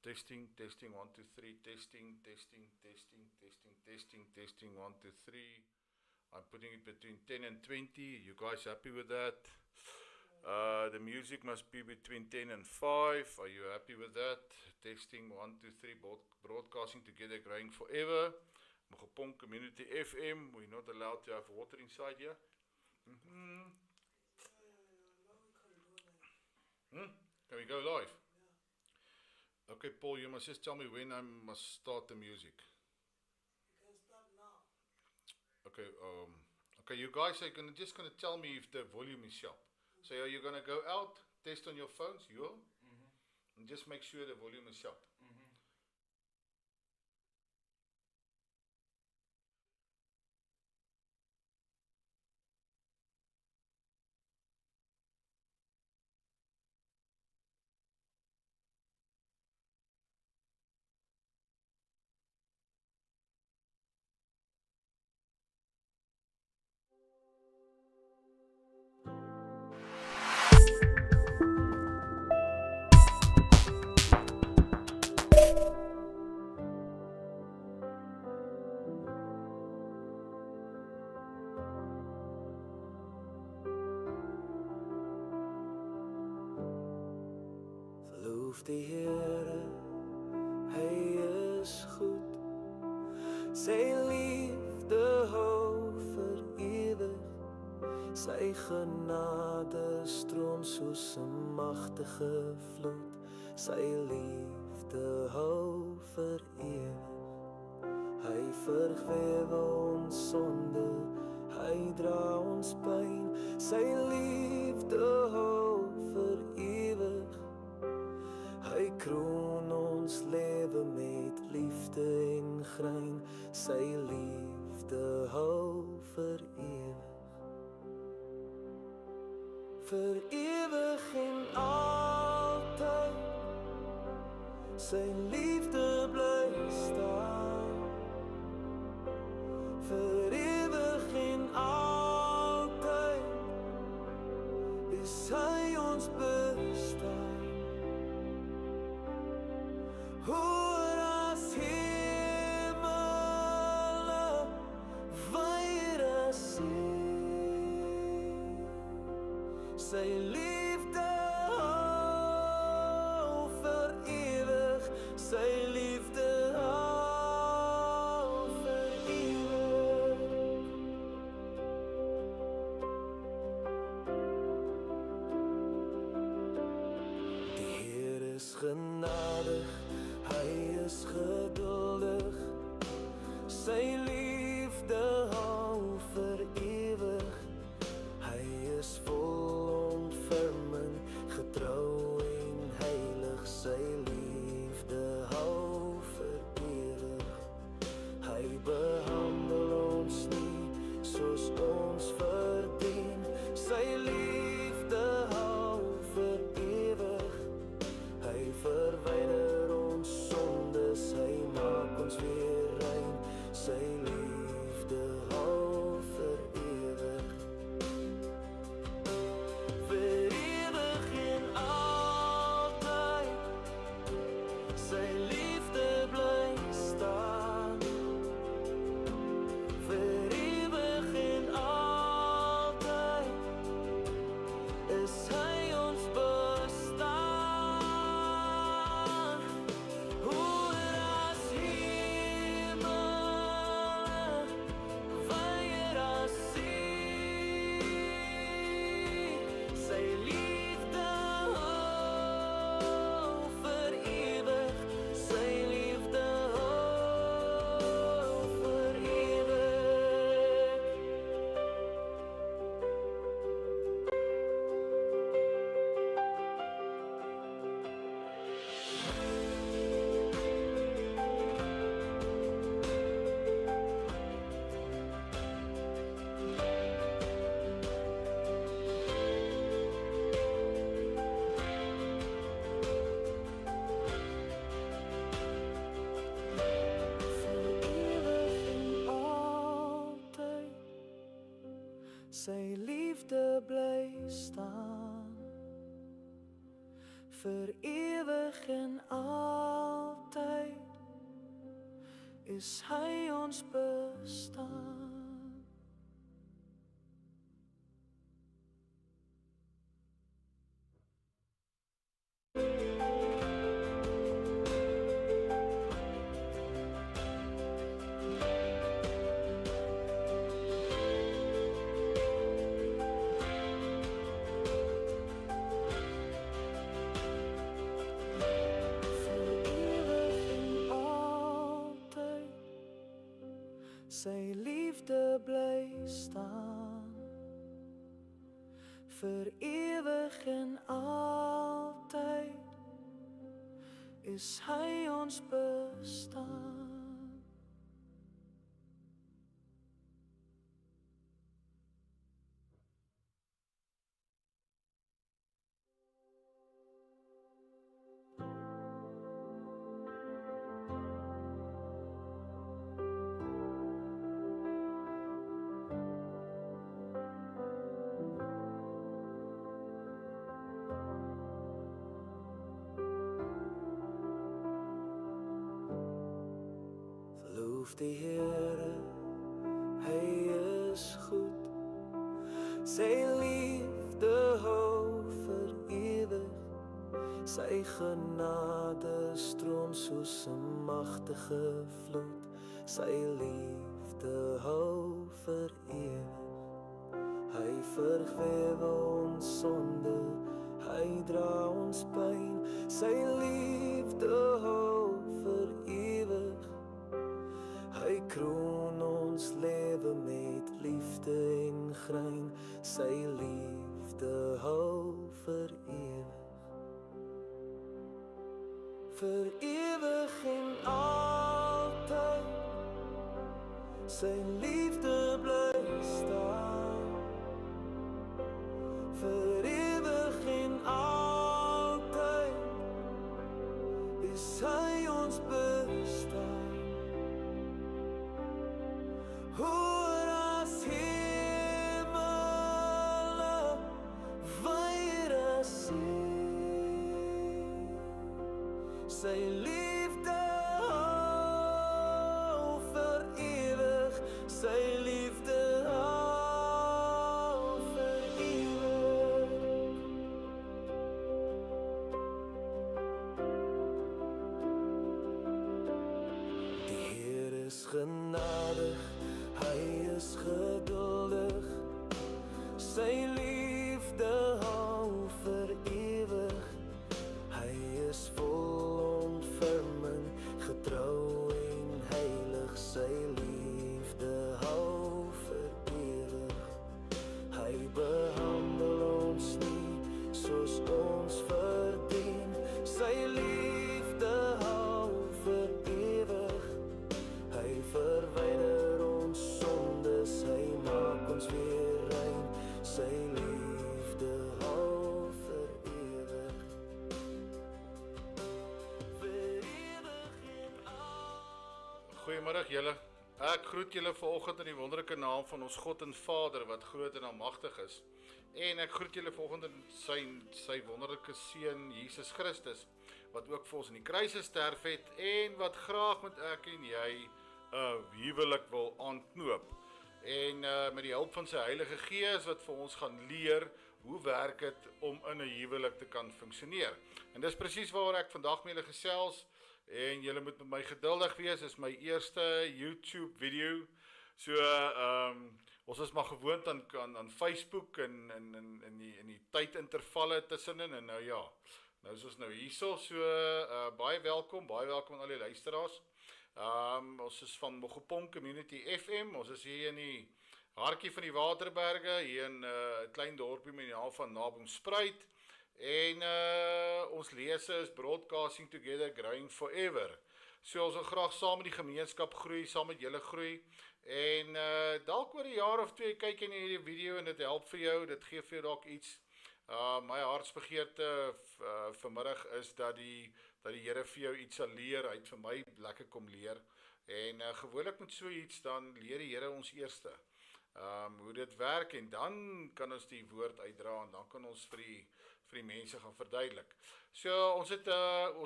Testing, testing, 1, 2, 3, testing, testing, testing, testing, testing, testing, 1, 2, 3. I'm putting it between 10 and 20. You guys happy with that? The music must be between 10 and 5. Are you happy with that? Testing, 1, 2, 3, broadcasting together, growing forever. Mokopong Community FM. We're not allowed to have water inside here. Can we go live? Okay, Paul, you must just tell me when I must start the music. You can start now. Okay, you guys are just gonna tell me if the volume is sharp. So are you gonna go out, test on your phones, and just make sure the volume is sharp. Loof die Here, hy is goed. Sy liefde hou vir ewig. Sy genade stroom soos 'n magtige vloed. Sy liefde hou vir ewig. Hy vergewe ons sonde, hy dra ons pyn. Sy liefde hou vir ewig. Hy kroon ons lewe met liefde en grein. Sy liefde hou vir ewig. Vir ewig en altyd. Sy liefde bly staan. Vir ewig en altyd is hy ons bestaan. Hoër as hemele, wyer as see. Sy liefde hou vir ewig. Sy liefde hou vir ewig. Die Heer is genadig, hy is geduldig. Sy liefde hou vir ewig. Hy is vol ontferming, getrou en heilig. Sy liefde hou vir ewig. Hy behandel ons nie soos ons verdien. Sy liefde hou vir ewig. Hy verwyder ons sondes, hy maak ons weer rein. Sy liefde hou vir ewig. Vir ewig en altyd. Sy liefde bly staan. Vir ewig en altyd is hy ons bestaan. Hoër as hemele, wyer as see. Sy liefde hou vir ewig. Sy liefde hou vir ewig. Vir ewig en altyd. Sy liefde bly staan. Vir ewig en altyd. is hy ons bestaan. Sy liefde bly staan vir ewig en altyd is hy ons bestaan. Die Here, hy is goed. Sy liefde hou vir ewig. Sy genade stroom soos 'n magtige vloed. Sy liefde hou vir ewig. Hy vergewe ons sonde, hy dra ons pyn. Sy liefde hou vir ewig. Hy kroon ons lewe met liefde en grein. Sy liefde hou vir ewig. Vir ewig en altyd. Sy liefde bly staan. Vir ewig en altyd is hy ons bestaan. Hoor as hemele, wyer as see. Sy liefde hou vir ewig. Sy liefde hou vir ewig. Die Heer is genadig, hy is geduldig, sy liefde hou vir ewig. Hy is vol ontferming, getrou en heilig, sy liefde hou vir ewig. Hy behandel ons nie soos ons verdien, sy liefde hou vir ewig. Hy verwyder ons sondes, hy maak ons weer rein, sy liefde hou vir ewig. Vir ewig en altyd. Goeiemiddag julle. Ek groet julle vanoggend in die wonderlike naam van ons God en Vader wat groot en almagtig is. En ek groet julle vanoggend in sy wonderlike seun Jesus Christus wat ook vir ons in die kruis gesterf het en wat graag met ek en jy 'n huwelik wil aanknoop. En met die hulp van sy Heilige Gees wat vir ons gaan leer hoe werk dit om in 'n huwelik te kan funksioneer. En dis presies waaroor ek vandag met julle gesels. En julle moet met my geduldig wees, is my eerste YouTube video. So ons is maar gewoond aan Facebook en die tydintervalle tussenin en nou ja. Nou is ons nou hierso, so baie welkom aan al die luisteraars. Ons is van Mokopong Community FM. Ons is hier in die hartjie van die Waterberge, hier in 'n klein dorpie met die naam van Naboomspruit. En ons lese is Broadcasting Together, Growing Forever. So ons wil graag saam met die gemeenskap groei, saam met julle groei. En dalk oor 'n jaar of 2 kyk jy na hierdie video en dit help vir jou, dit gee vir jou dalk iets. My hartsbegeerte vanmiddag is dat die Here vir jou iets sal leer. Hy het vir my lekker kom leer. En gewoonlik met so iets dan leer die Here ons eerste. Hoe dit werk en dan kan ons die woord uitdra en dan kan ons vir vir die mense gaan verduidelik. So ons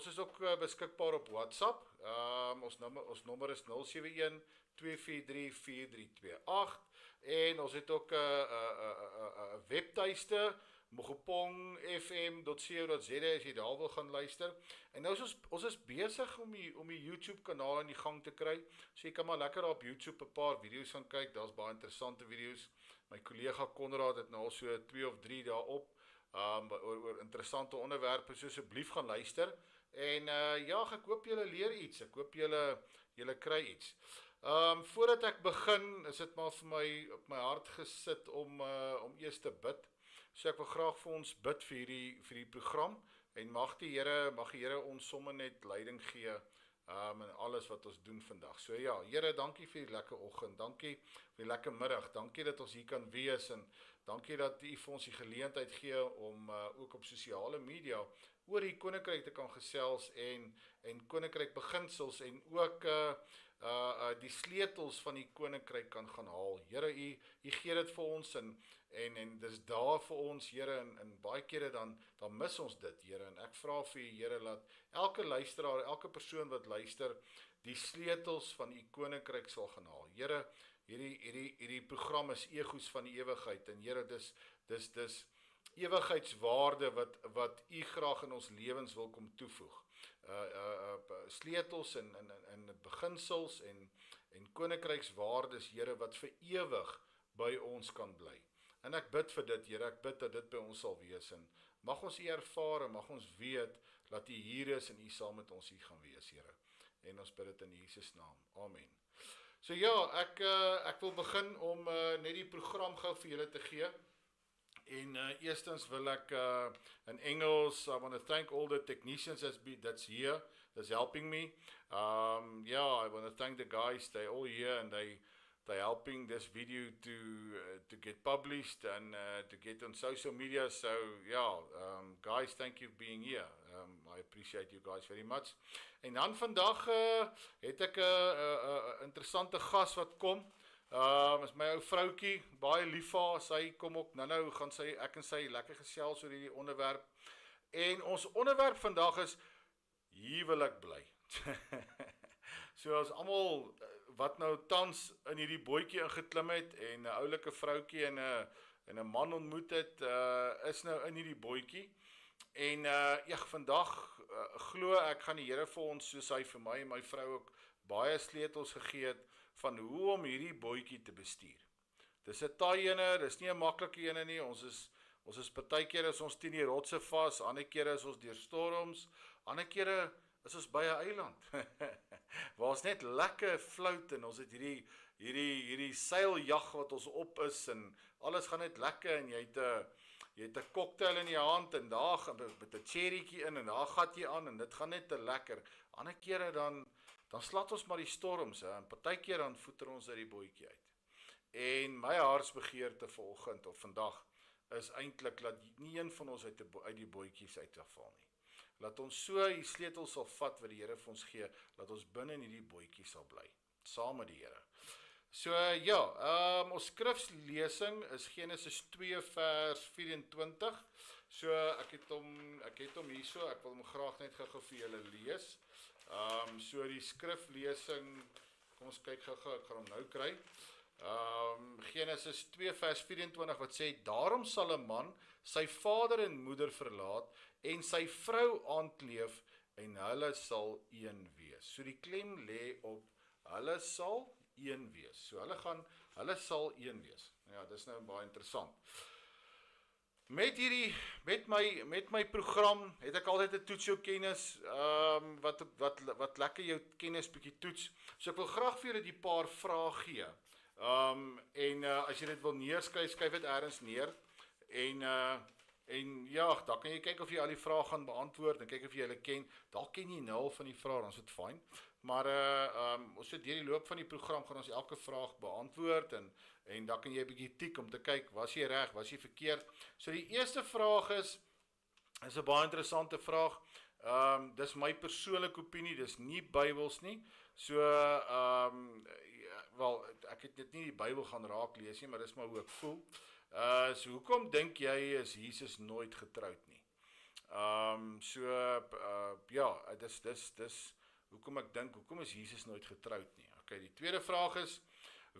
is ook beskikbaar op WhatsApp. Ons nommer is 071 243 4328 en ons het ook 'n webtuiste mogopongfm.co.za as jy daar wil gaan luister. En nou is ons is besig om die YouTube kanaal in die gang te kry. So jy kan maar lekker op YouTube 'n paar video's gaan kyk. Daar's baie interessante video's. My kollega Konrad het nou al so 2 of 3 daarop oor interessante onderwerpe. So asseblief gaan luister. En ja, ek hoop julle leer iets. Ek hoop julle kry iets. Voordat ek begin, is dit maar vir my op my hart gesit om eers te bid. So ek wil graag vir ons bid vir die program en mag die Here ons sommer net leiding gee in alles wat ons doen vandag. So ja, Here, dankie vir die lekker oggend, dankie vir die lekker middag, dankie dat ons hier kan wees en dankie dat U vir ons die geleentheid gee om ook op sosiale media oor die koninkryk te kan gesels en koninkryk beginsels en ook die sleutels van die koninkryk kan gaan haal. Here, U gee dit vir ons en dis daar vir ons, Here, en baie kere dan mis ons dit, Here, en ek vra vir U, Here, laat elke luisteraar, elke persoon wat luister, die sleutels van U koninkryk sal gaan haal. Here, hierdie program is egos van die ewigheid, en Here, dis ewigheidswaarde wat U graag in ons lewens wil kom toevoeg. Sleutels en beginsels en koninkrykswaardes, Here, wat vir ewig by ons kan bly. En ek bid vir dit, Here, ek bid dat dit by ons sal wees, en mag ons U ervaar, en mag ons weet, dat U hier is, en U saam met ons hier gaan wees, Here. En ons bid dit in Jesus naam. Amen. So ja, ek wil begin om net die program gou vir julle te gee. En eerstens wil ek in Engels, I want to thank all the technicians that's here, that's helping me. I want to thank the guys, they're all here and they're helping this video to get published and to get on social media. So guys, thank you for being here. I appreciate you guys very much. En dan vandag het ek 'n interessante gas wat kom. Is my ou vroukie, baie lief vir haar, sy kom ook, nou gaan ek en sy lekker gesels oor hierdie onderwerp. En ons onderwerp vandag is, hier wil ek bly. So as almal wat nou tans in hierdie bootjie ingeklim het, en 'n oulike vroukie en 'n man ontmoet het, is nou in hierdie bootjie. En vandag glo ek gaan die Here vir ons, soos hy vir my en my vrou ook, baie sleutels gegee het, van hoe om hierdie bootjie te bestuur. Dis 'n taai ene, dis nie 'n maklike ene nie, ons is partykeer is ons teen die rotse vas, ander kere is ons deur storms, ander kere is ons by 'n eiland, waar ons net lekker float, en ons het hierdie seiljag wat ons op is, en alles gaan net lekker, en jy het 'n cocktail in jou hand, en daar met 'n cherrytjie in, en daar gat jy aan, en dit gaan net te lekker. Ander kere dan slat ons maar die storms, en partykeer dan voeter ons uit die bootjie uit. En my hartsbegeerte vanoggend of vandag is eintlik dat nie een van ons uit die bootjies uit sal val nie. Laat ons so die sleutels sal vat wat die Here vir ons gee, laat ons binne in hierdie bootjie sal bly, saam met die Here. So ons skriflesing is Genesis 2 vers 24. So ek het hom hierso, ek wil hom graag net gou vir julle lees. So die skriflesing, kom ons kyk gou, ek gaan hom nou kry. Genesis 2 vers 24 wat sê, daarom sal 'n man sy vader en moeder verlaat en sy vrou aankleef en hulle sal een wees. So die klem lê op hulle sal een wees. So hulle sal een wees. Ja, dis nou baie interessant. Met my program het ek altyd 'n toets jou kennis, wat lekker jou kennis bietjie toets. So ek wil graag vir julle die paar vrae gee. As jy dit wil neerskryf, skryf dit ergens neer. En ja, dan kan jy kyk of jy al die vrae gaan beantwoord en kyk of jy hulle ken. Dalk ken jy 0 van die vrae, dan is dit fyn. Maar ons het deur die loop van die program gaan ons elke vraag beantwoord en dan kan jy 'n bietjie tik om te kyk, was jy reg, was jy verkeerd. So die eerste vraag is 'n baie interessante vraag. Dis my persoonlike opinie, dis nie Bybels nie. So ek het dit nie die Bybel gaan raak lees nie, maar dis maar hoe ek voel. So hoekom dink jy is Jesus nooit getroud nie? Ja, dis hoekom ek dink, hoekom is Jesus nooit getroud nie? Okay, die tweede vraag is,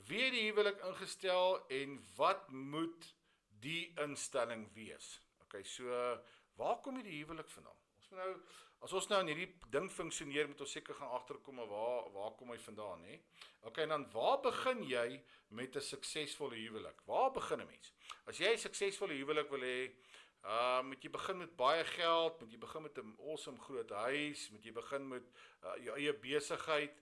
wie het die huwelik ingestel en wat moet die instelling wees? Okay, so waar kom die huwelik vandaan? As ons nou in hierdie ding funksioneer, moet ons seker gaan agterkom, waar kom hy vandaan, hè? Okay, en dan waar begin jy met 'n suksesvolle huwelik? Waar begin 'n mens? As jy 'n suksesvolle huwelik wil hê, moet jy begin met baie geld, moet jy begin met 'n awesome groot huis, moet jy begin met jou eie besigheid.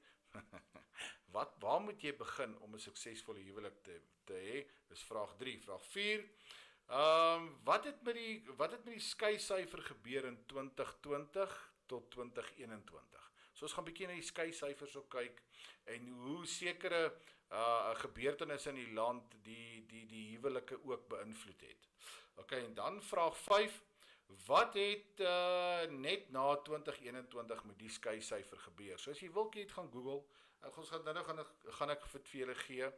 Waar moet jy begin om 'n suksesvolle huwelik te hê? Dis vraag 3. Vraag 4. Wat het met die skeisyfer gebeur in 2020 tot 2021? So ons gaan bietjie na die skeisyfers ook kyk en hoe sekere gebeurtenisse in die land die huwelike ook beïnvloed het. Okay, en dan vraag 5. Wat het net na 2021 met die skeisyfer gebeur? So as jy wil, jy het gaan Google. Ons gaan ek vir julle gee.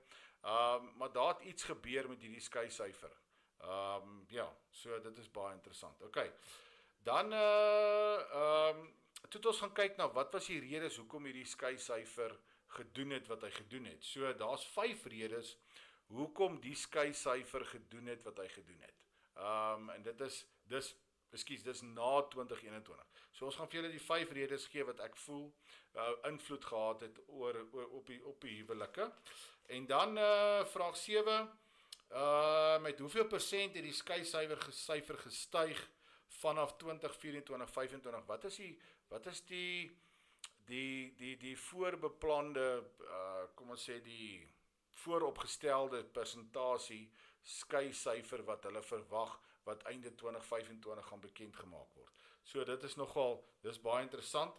Maar daar het iets gebeur met hierdie skeisyfer. Ja, so dit is baie interessant. Okay. Dan toe ons gaan kyk na wat was die redes hoekom hierdie skeisyfer gedoen het wat hy gedoen het. So daar's 5 redes hoekom die skeisyfer gedoen het wat hy gedoen het. En dis na 2021. So ons gaan vir julle die 5 redes gee wat ek voel invloed gehad het op die huwelike. En dan vraag 7, met hoeveel persent het die skeisyfer gestyg vanaf 2024, 25? Wat is die voorbeplande, kom ons sê die vooropgestelde persentasie skeisyfer wat hulle verwag wat einde 2025 gaan bekend gemaak word. So dit is baie interessant.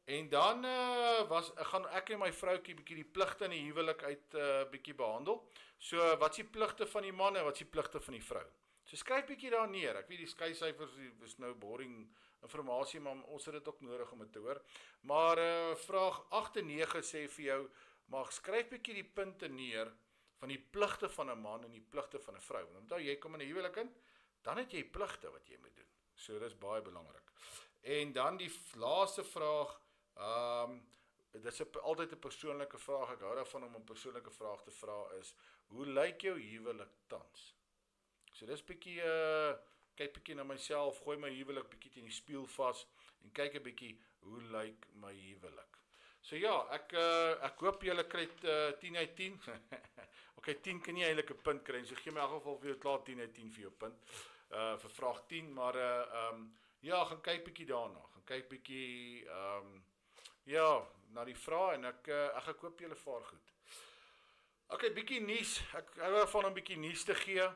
En dan gaan ek en my vroukie bietjie die pligte in die huwelik uit bietjie behandel. So wat is die pligte van die man en wat is die pligte van die vrou? So skryf bietjie daar neer. Ek weet die skeisyfers is nou boring informasie, maar ons het dit ook nodig om dit te hoor. Maar vraag 8 en 9 sê vir jou, maar skryf bietjie die punte neer van die pligte van 'n man en die pligte van 'n vrou. En onthou, jy kom in 'n huwelik in, dan het jy pligte wat jy moet doen. So dis baie belangrik. En dan die laaste vraag, dit is altyd 'n persoonlike vraag, ek hou daarvan om 'n persoonlike vraag te vra is, hoe lyk jou huwelik tans? So dis bietjie, kyk bietjie na myself, gooi my huwelik bietjie teen die spieël vas, en kyk 'n bietjie, hoe lyk my huwelik? So ja, ek hoop julle kry 10 uit 10. Okay, 10 kan nie eintlik 'n punt kry, so gee my in elk geval vir jou klaar 10 uit 10 vir jou punt, vir vraag 10, maar ja, gaan kyk bietjie daarna, gaan kyk bietjie, ja, na die vrae, en ek hoop julle vaar goed. Okay, bietjie nuus, ek hou daarvan om bietjie nuus te gee.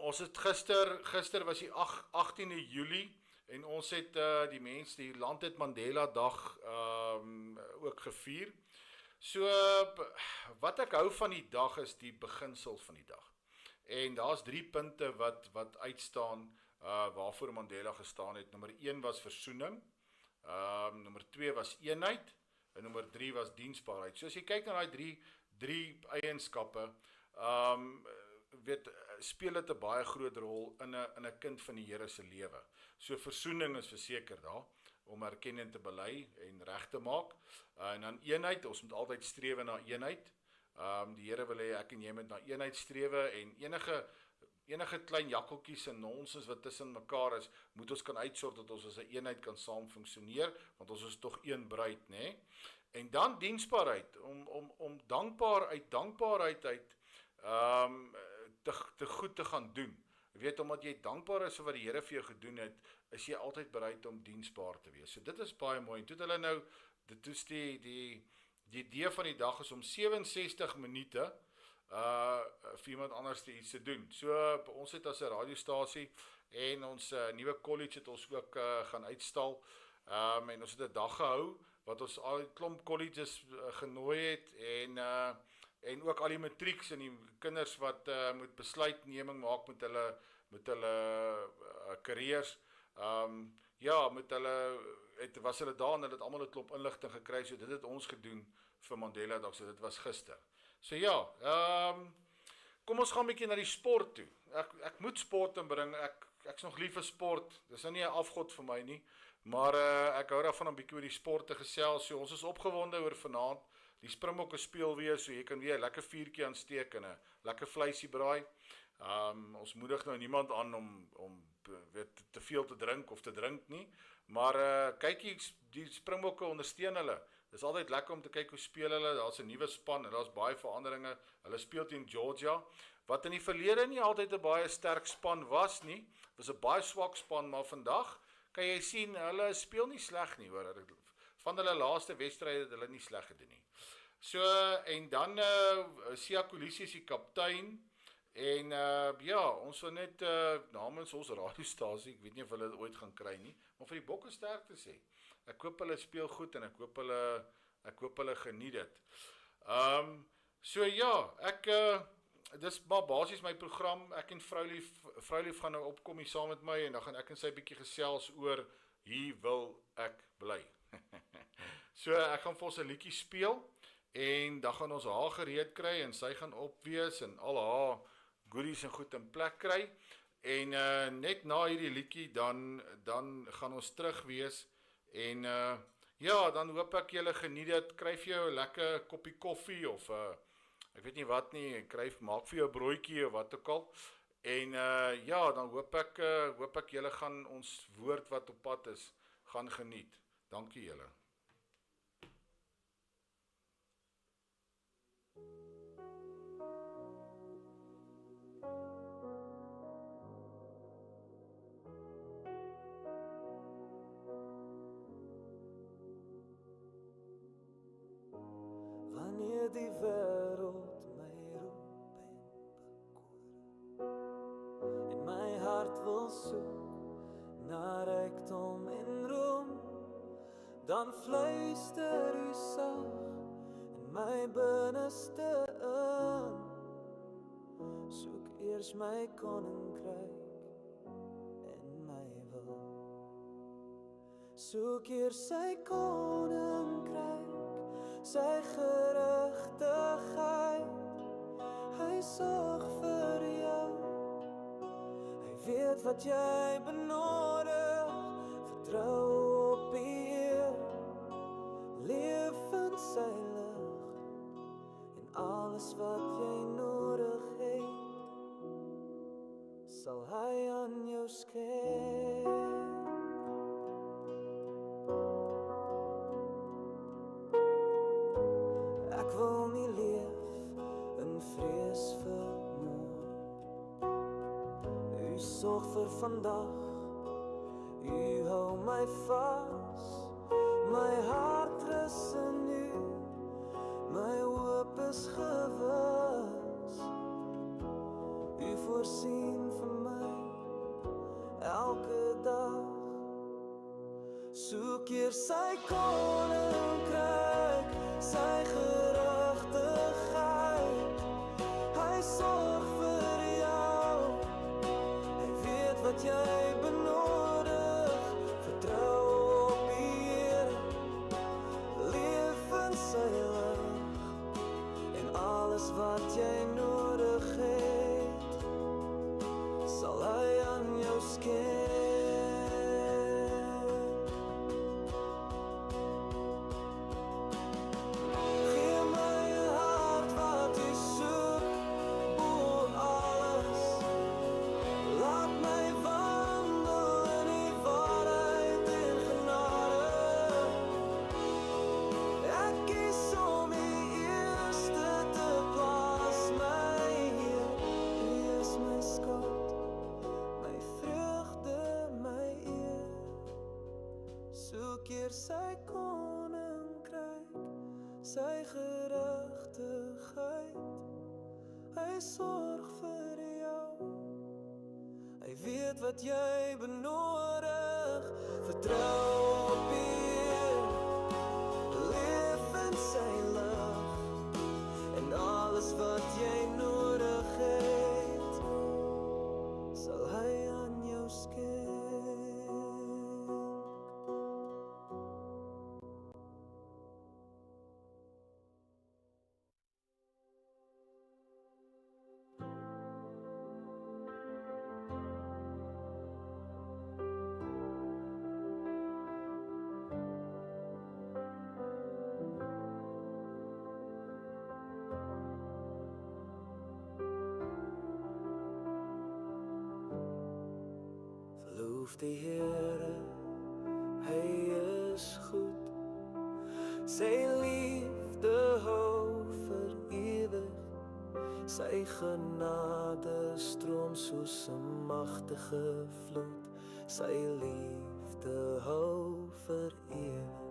Ons het gister was die 18de Julie, en ons het die land het Mandela Dag ook gevier. So, wat ek hou van die dag is die beginsel van die dag. En daar's 3 punte wat uitstaan, waarvoor Mandela gestaan het. Nommer 1 was versoening, nommer 2 was eenheid, en nommer 3 was diensbaarheid. So as jy kyk na die drie eienskappe, speel dit 'n baie groot rol in 'n kind van die Here se lewe. So versoening is verseker daar, om erkenning te bely en reg te maak. En dan eenheid, ons moet altyd strewe na eenheid. Die Here wil hê ek en jy moet na eenheid strewe, en enige klein jakkeltjies en nonsens wat tussen mekaar is, moet ons kan uitsort dat ons as 'n eenheid kan saam funksioneer, want ons is tog een bruid, né? En dan diensbaarheid, om dankbaarheid uit te goed te gaan doen. Jy weet, omdat jy dankbaar is vir wat die Here vir jou gedoen het, is jy altyd bereid om diensbaar te wees. So dit is baie mooi. En toe het hulle nou, die idee van die dag is om 67 minute vir iemand anders iets te doen. So ons het as 'n radiostasie en ons nuwe college het ons ook gaan uitstal, en ons het 'n dag gehou wat ons al 'n klomp colleges genooi het, en ook al die matrieks en die kinders wat moet besluitneming maak met hulle careers. Ja, was hulle daar en hulle het almal 'n klomp inligting gekry, so dit het ons gedoen vir Mandela Dag, so dit was gister. So ja, kom ons gaan 'n bietjie na die sport toe. Ek moet sport inbring, ek's nog lief vir sport, dis nou nie 'n afgod vir my nie, maar ek hou daarvan om bietjie oor die sport te gesels, so ons is opgewonde oor vanaand, die Springbokke speel weer, so jy kan weer 'n lekker vuurtjie aansteek en 'n lekker vleisie braai. Ons moedig nou niemand aan om weet, te veel te drink of te drink nie, maar kyk die Springbokke ondersteun hulle. Dis altyd lekker om te kyk hoe speel hulle, daar's 'n nuwe span en daar's baie veranderinge. Hulle speel teen Georgia, wat in die verlede nie altyd 'n baie sterk span was nie. Was 'n baie swak span, maar vandag kan jy sien hulle speel nie sleg nie, hoor. Van hulle laaste wedstryde het hulle nie sleg gedoen nie. So en dan Siya Kolisi is die kaptein. En ja, ons wil net namens ons radiostasie, ek weet nie of hulle dit ooit gaan kry nie, maar vir die Bokke sterkte sê. Ek hoop hulle speel goed en ek hoop hulle geniet dit. So ja, dis maar basies my program. Ek en Vroulief gaan nou opkom hier saam met my en dan gaan ek en sy bietjie gesels oor hier wil ek bly. So ek gaan vir ons 'n liedjie speel en dan gaan ons haar gereed kry en sy gaan opwees en al haar goodies en goed in plek kry. En net na hierdie liedjie dan gaan ons terug wees en ja, dan hoop ek julle geniet dit. Kry vir jou 'n lekker koppie koffie of ek weet nie wat nie, maak vir jou 'n broodjie of wat ook al. En ja, dan hoop ek julle gaan ons woord wat op pad is, gaan geniet. Dankie julle. Wanneer die wêreld my roep en my hart wil soek na rykdom en roem, dan fluister u sag in my binneste in. Soek eers my koninkryk en my wil. Soek eers sy koninkryk, sy geregtigheid. Hy sorg vir jou. Hy weet wat jy benodig. Vertrou op die Heer. Leef in sy lig. En alles wat jy nodig het, sal hy aan jou skenk. Ek wil nie leef in vrees vir môre. U sorg vir vandag, u hou my vas. My hart rus in u, my hoop is gewis. U voorsien vir my elke dag. Soek eers sy koninkryk, sy geregtigheid. Hy sorg vir jou. Hy weet wat jy benodig. Vertrou op die Here. Leef in sy lig. En alles wat jy nodig het, sal hy aan jou skenk. Sy koninkryk, sy geregtigheid. Hy sorg vir jou. Hy weet wat jy benodig. Vertrou op die Heer. Leef in sy lig. En alles wat jy nodig het, sal hy aan jou skenk. loof die Here, hy is goed. Sy liefde hou vir ewig, sy genade stroom soos 'n magtige vloed. Sy liefde hou vir ewig,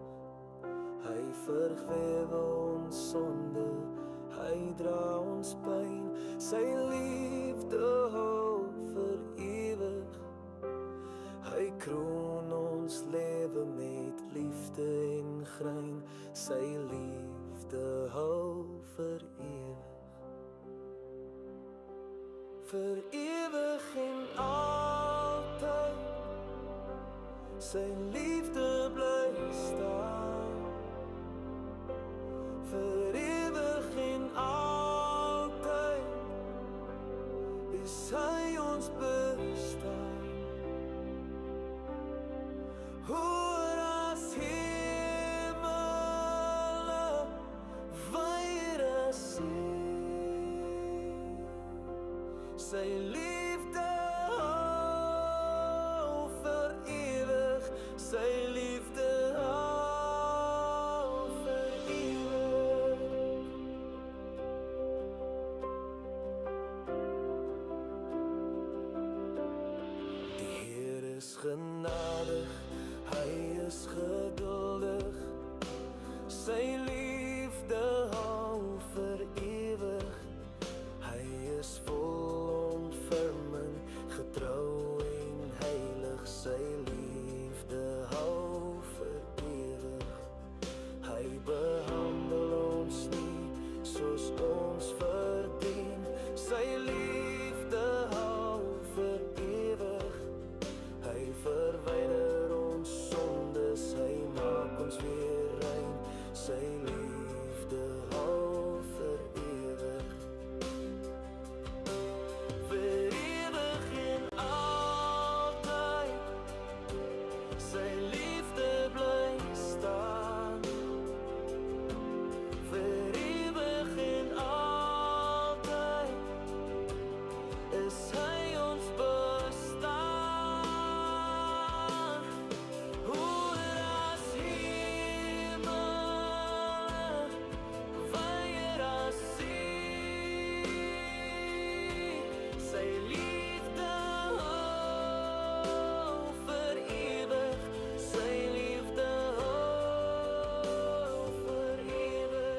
hy vergewe ons sonde, hy dra ons pyn. Sy liefde hou vir ewig, hy kroon ons lewe met liefde en grein. Sy liefde hou vir ewig en altyd. Sy liefde bly staan, vir ewig en altyd is hy ons bestaan. Hoër as hemele, wyer as see. Sy liefde hou vir ewig, sy liefde hou vir ewig. Die Heer is genadig, hy is geduldig, sy liefde hou vir ewig. Hy is vol ontferming, getrou en heilig, sy liefde hou vir ewig. Hy behandel ons nie soos ons verdien, sy liefde hou vir ewig. Hy verwyder ons sondes, hy maak ons weer rein, sy liefde hou vir ewig. Vir ewig en altyd, sy liefde bly staan. Vir ewig en altyd is hy ons bestaan. Hoër as hemele, wyer as see. Sy liefde hou vir ewig, sy liefde hou vir ewig.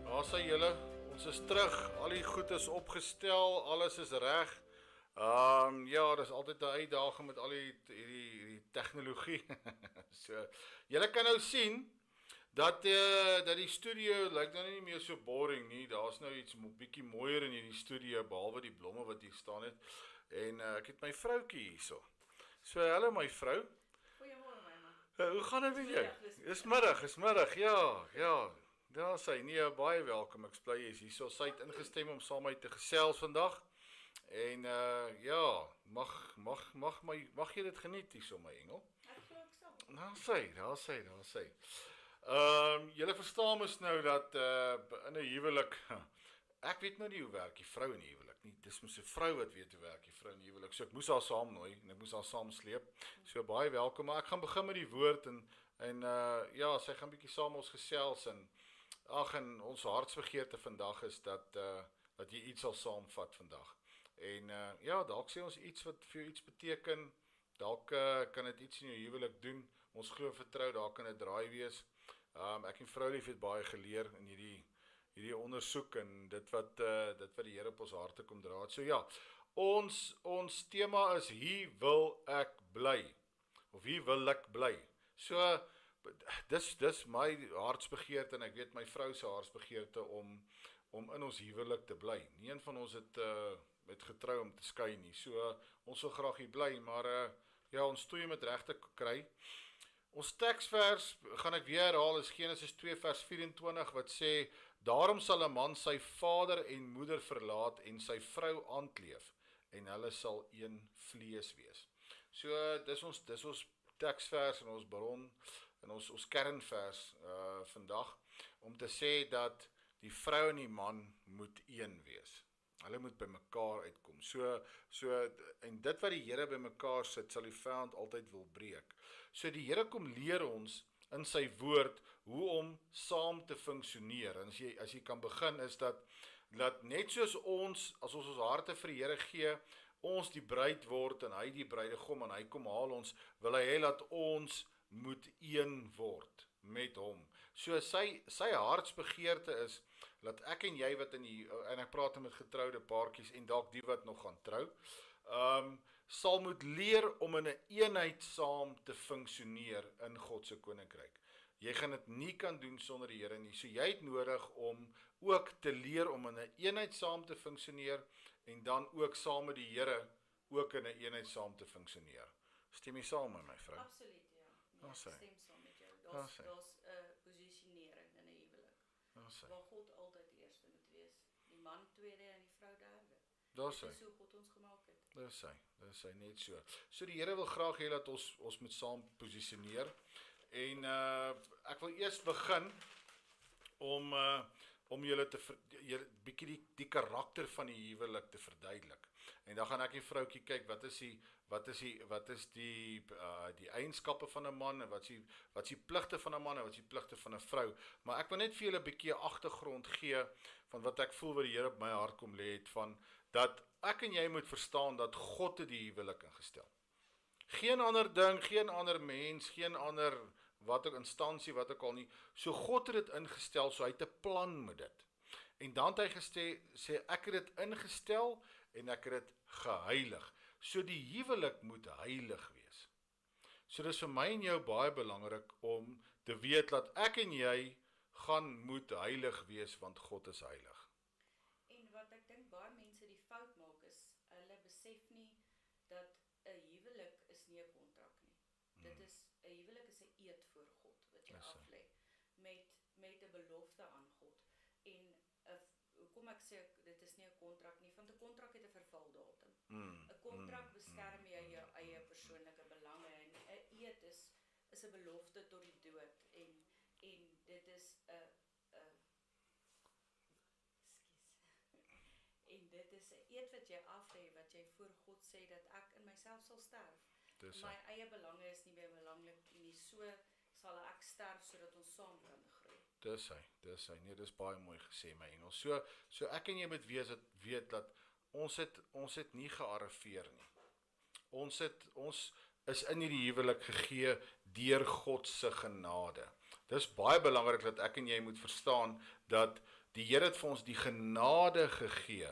Daar sê julle, ons is terug, al die goed is opgestel, alles is reg. Ja, dis altyd 'n uitdaging met al die tegnologie. So, julle kan nou sien dat die studio lyk nou nie meer so boring nie. Daar's nou iets bietjie mooier in hierdie studio behalwe die blomme wat hier staan het. En ek het my vroutjie hierso. So, hallo my vrou. Goeiemôre my man. Hoe gaan dit met jou? Middag, Dis middag, ja. Daar sy, nee, baie welkom, ek bly jy is hierso. Sy het ingestem om saam met my te gesels vandag. En ja, mag jy dit geniet hierso my engel? Ek glo ek sal. Daar sy. Julle verstaan mos nou dat in 'n huwelik, ek weet nou nie hoe werk die vrou in die huwelik nie. Dis mos 'n vrou wat weet hoe werk die vrou in die huwelik. So ek moes haar saamnooi en ek moes haar saam sleep. So baie welkom, maar ek gaan begin met die woord en ja, sy gaan bietjie saam ons gesels en ons hartsbegeerte vandag is dat jy iets sal saamvat vandag. En ja, dalk sê ons iets wat vir jou iets beteken. Dalk kan dit iets in jou huwelik doen. Ons glo vertrou, daar kan 'n draai wees. Ek en vrou lief het baie geleer in hierdie ondersoek en dit wat die Here op ons harte kom dra het. So ja, ons tema is hier wil ek bly. Of hier wil ek bly. So dis my hartsbegeerte en ek weet my vrou se hartsbegeerte om in ons huwelik te bly. Nie een van ons het getrou om te skei nie. So ons wil graag hier bly, maar ja, ons stoei met regte kry. Ons teksvers gaan ek weer herhaal, is Genesis 2 vers 24 wat sê: daarom sal 'n man sy vader en moeder verlaat en sy vrou aankleef en hulle sal een vlees wees. So dis ons teksvers in ons bron en ons kernvers vandag om te sê dat die vrou en die man moet een wees. Hulle moet by mekaar uitkom. En dit wat die Here by mekaar sit, sal die vyand altyd wil breek. So die Here kom leer ons in sy woord hoe om saam te funksioneer. En as jy kan begin is dat net soos as ons harte vir die Here gee, ons die bruid word en hy die bruidegom en hy kom haal ons, wil hy hê dat ons moet een word met hom. So sy hartsbegeerte is dat ek en jy wat en ek praat met getroude paartjies en dalk die wat nog gaan trou, sal moet leer om in 'n eenheid saam te funksioneer in God se koninkryk. Jy gaan dit nie kan doen sonder die Here nie. So jy het nodig om ook te leer om in 'n eenheid saam te funksioneer en dan ook saam met die Here ook in 'n eenheid saam te funksioneer. Stem jy saam met my vrou? Absoluut, ja. Daar Ek sê. stem saam met jou. Daar Daar's sê. 'n posisionering in 'n huwelik. Waar God altyd eerste moet wees. Die man tweede en die vrou derde. Daar Dit sê. is hoe God ons gemaak het. Dis hy net so. So die Here wil graag hê dat ons moet saam posisioneer. En ek wil eers begin om julle bietjie die karakter van die huwelik te verduidelik. En dan gaan ek die vroutjie kyk, wat is die eienskappe van 'n man en wat is die pligte van 'n man en wat is die pligte van 'n vrou. Maar ek wil net vir julle 'n bietjie 'n agtergrond gee van wat ek voel wat die Here op my hart kom lê het van dat ek en jy moet verstaan dat God het die huwelik ingestel. Geen ander ding, geen ander mens, geen ander wat ook instansie, wat ook al nie. So God het dit ingestel, so hy het 'n plan met dit. En dan het hy sê ek het dit ingestel en ek het dit geheilig. So die huwelik moet heilig wees. So dis vir my en jou baie belangrik om te weet dat ek en jy moet heilig wees want God is heilig. En wat ek dink baie mense die fout maak is, hulle besef nie dat 'n huwelik is nie 'n kontrak nie. Dit is 'n huwelik is 'n eed voor God wat jy aflê met 'n belofte aan God. En hoekom ek sê dit is nie 'n kontrak nie, want 'n kontrak het 'n vervaldatum. 'n Kontrak beskerm jy jou eie persoonlike belange en 'n eed is 'n belofte tot die dood en dit is 'n en dit is 'n eed wat jy aflê wat jy voor God sê dat ek in myself sal sterf. My eie belange is nie meer belangrik nie, so sal ek sterf sodat ons saam kan groei. Dis hy. Nee, dis baie mooi gesê my Engels. So ek en jy moet weet dat ons het nie gearriveer nie. Ons is in hierdie huwelik gegee deur God se genade. Dis baie belangrik dat ek en jy moet verstaan dat die Here het vir ons die genade gegee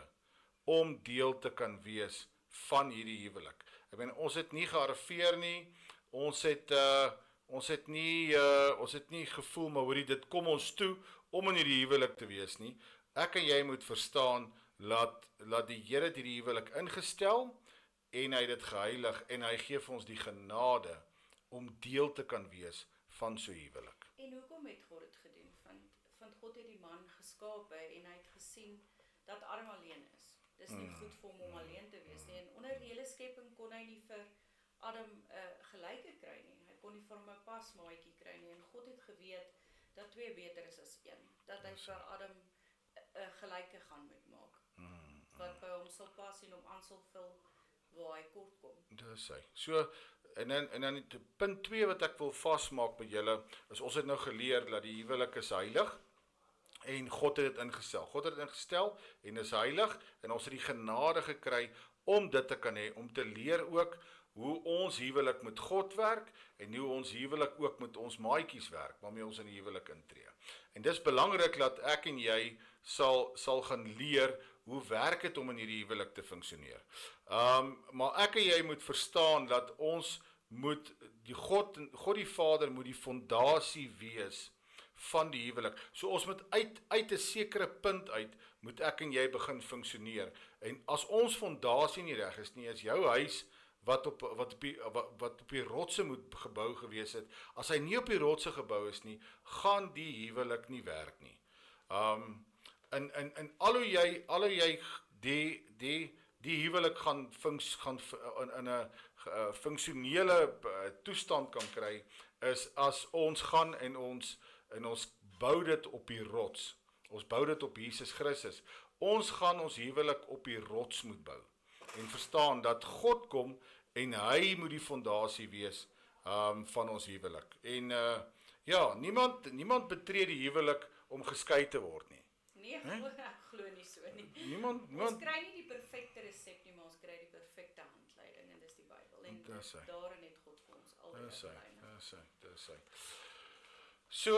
om deel te kan wees van hierdie huwelik. Ek bedoel, ons het nie gearriveer nie. Ons het nie gevoel maar hoorie dit kom ons toe om in hierdie huwelik te wees nie. Ek en jy moet verstaan laat die Here hierdie huwelik ingestel en hy het dit geheilig en hy gee vir ons die genade om deel te kan wees van so 'n huwelik. En hoekom het God dit gedoen? Want God het die man geskape en hy het gesien dat Adam alleen is. Dis nie goed vir hom om alleen te wees nie. En onder die hele skepping kon hy nie vir Adam gelyke kry nie. Hy kon nie vir hom 'n pasmaatjie kry nie. En God het geweet dat twee beter is as een. Dat hy vir Adam 'n gelyke gaan moet maak. Wat by hom sal pas en hom aan sal vul waar hy kort kom. Dis hy. So en dan punt 2 wat ek wil vasmaak met julle is ons het nou geleer dat die huwelik is heilig en God het dit ingestel. God het dit ingestel en is heilig en ons het die genade gekry om dit te kan hê, om te leer ook hoe ons huwelik met God werk en hoe ons huwelik ook met ons maatjies werk waarmee ons in die huwelik intree. En dis belangrik dat ek en jy sal gaan leer hoe werk dit om in hierdie huwelik te funksioneer. Maar ek en jy moet verstaan dat ons moet God die Vader moet die fondasie wees van die huwelik. So ons moet uit 'n sekere punt uit moet ek en jy begin funksioneer. En as ons fondasie nie reg is nie, is jou huis wat op die rotse moet gebou gewees het. As hy nie op die rotse gebou is nie, gaan die huwelik nie werk nie. En al hoe jy die huwelik funksionele toestand kan kry, is as ons gaan en ons bou dit op die rots. Ons bou dit op Jesus Christus. Ons gaan ons huwelik op die rots moet bou. En verstaan dat God kom en hy moet die fondasie wees van ons huwelik. En ja, niemand betree die huwelik om geskei te word nie. Nee, ek glo nie so nie. Niemand Ons kry nie die perfekte resep nie, maar ons kry die perfekte handleiding en dis die Bybel. En Dis hy. daarin het God vir ons altyd Dis uitgeleidig. hy. So,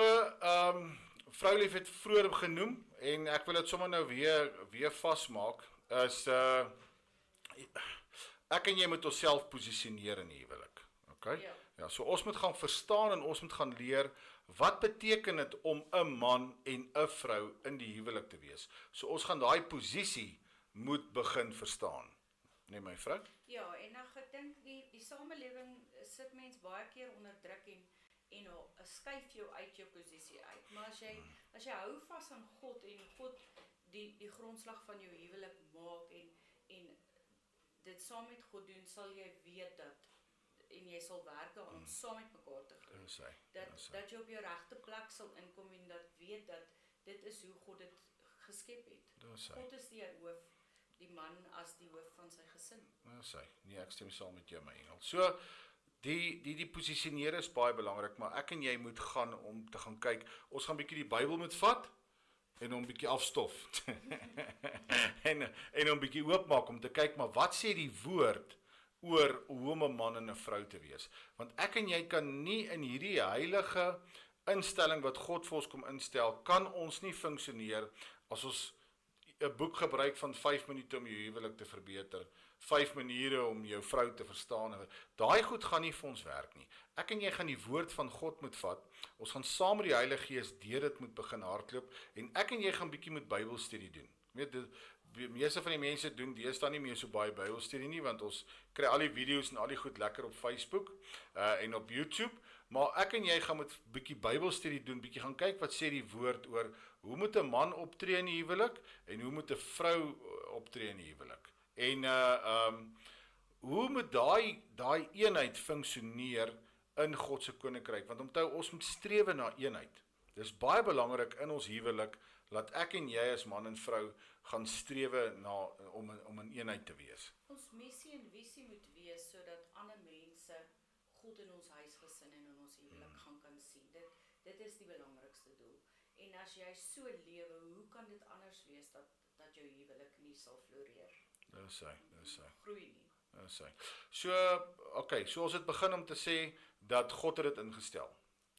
vroulief het vroeër genoem en ek wil dit sommer nou weer vasmaak is ek en jy moet onsself posisioneer in die huwelik. Okay? Ja, so ons moet gaan verstaan en ons moet gaan leer wat beteken dit om 'n man en 'n vrou in die huwelik te wees. So ons gaan daai posisie moet begin verstaan. Nee my vrou? Ja, en ek dink die samelewing sit mens baie keer onder druk en skuif jou uit jou posisie uit. Maar as jy hou vas aan God en God die grondslag van jou huwelik maak en dit saam met God doen, sal jy weet dat en jy sal werk daaraan om saam met mekaar te groei. Dat jy op jou regte plek sal inkom en dat weet dat dit is hoe God dit geskep het. God is die hoof, die man as die hoof van sy gesin. Nee, ek stem saam met jou my engel. So die posisioneer is baie belangrik, maar ek en jy moet gaan om te gaan kyk. Ons gaan bietjie die Bybel moet vat en hom bietjie afstof. en hom bietjie oopmaak om te kyk, maar wat sê die woord oor hoe om 'n man en 'n vrou te wees? Want ek en jy kan nie in hierdie heilige instelling wat God vir ons kom instel, kan ons nie funksioneer as ons 'n boek gebruik van 5 minute om jou huwelik te verbeter, 5 maniere om jou vrou te verstaan. Daai goed gaan nie vir ons werk nie. Ek en jy gaan die woord van God moet vat. Ons gaan saam met die Heilige Gees deur dit moet begin hardloop en ek en jy gaan bietjie met Bybelstudie doen. Weet die meeste van die mense doen deesdae nie meer so baie Bybelstudie nie, want ons kry al die video's en al die goed lekker op Facebook en op YouTube, maar ek en jy gaan met bietjie Bybelstudie doen, bietjie gaan kyk wat sê die woord oor hoe moet 'n man optree in die huwelik en hoe moet 'n vrou optree in die huwelik. En hoe moet daai eenheid funksioneer in God se koninkryk? Want onthou, ons moet strewe na eenheid. Dis baie belangrik in ons huwelik dat ek en jy as man en vrou gaan strewe na om 'n eenheid te wees. Ons missie en visie moet wees sodat ander mense God in ons huisgesin en in ons huwelik gaan kan sien. Dit is die belangrikste doel. En as jy so lewe, hoe kan dit anders wees dat jou huwelik nie sal floreer? Dis hy. Groei nie. Dis hy. So, okay, so ons het begin om te sê dat God het dit ingestel.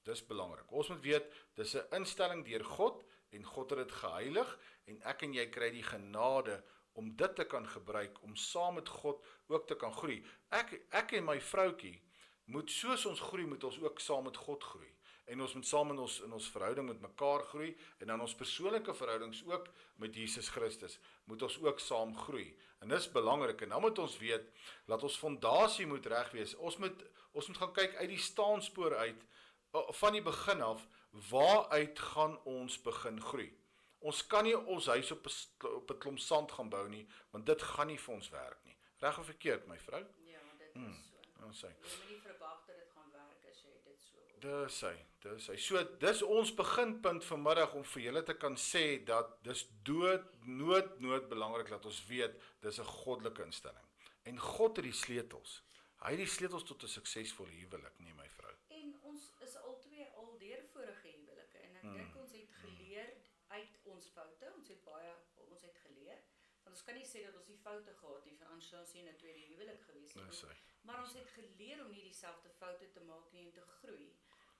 Dis belangrik. Ons moet weet, dis 'n instelling deur God en God het dit geheilig en ek en jy kry die genade om dit te kan gebruik om saam met God ook te kan groei. Ek en my vroutjie moet soos ons groei, moet ons ook saam met God groei. En ons moet saam in ons verhouding met mekaar groei en dan ons persoonlike verhoudings ook met Jesus Christus moet ons ook saam groei. En dis belangrik en dan moet ons weet dat ons fondasie moet reg wees. Ons moet gaan kyk uit die staanspoor uit van die begin af, waaruit gaan ons begin groei? Ons kan nie ons huis op 'n klomp sand gaan bou nie, want dit gaan nie vir ons werk nie. Reg of verkeerd, my vrou? Ja, dit is so. Jy moet nie verwag dat dit gaan werk as jy dit so wil. Dis hy. So, dis ons beginpunt vanmiddag om vir julle te kan sê dat dis nood belangrik dat ons weet, dis 'n goddelike instelling. En God het die sleutels. Hy het die sleutels tot 'n suksesvolle huwelik, nee my vrou. En ons is albei al deur vorige huwelike en ek dink ons het geleer uit ons foute. Ons het geleer. Want ons kan nie sê dat ons nie foute gehad het, anders sou ons nie in 'n tweede huwelik gewees het. Maar ons het geleer om nie dieselfde foute te maak nie en te groei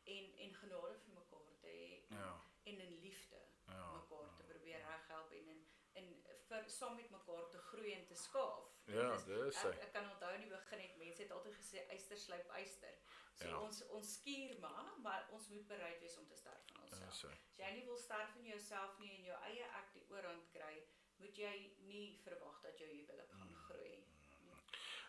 en genade vir mekaar te hê en in liefde mekaar te probeer reghelp en saam met mekaar te groei en te skaaf. Ja, dis hy. Ek kan onthou in die begin het mense het altyd gesê yster slyp yster. So ons skuur maar ons moet bereid wees om te sterf van onsself. As jy nie wil sterf in jouself nie en jou eie ek die oorhand kry, moet jy nie verwag dat jou huwelik gaan groei.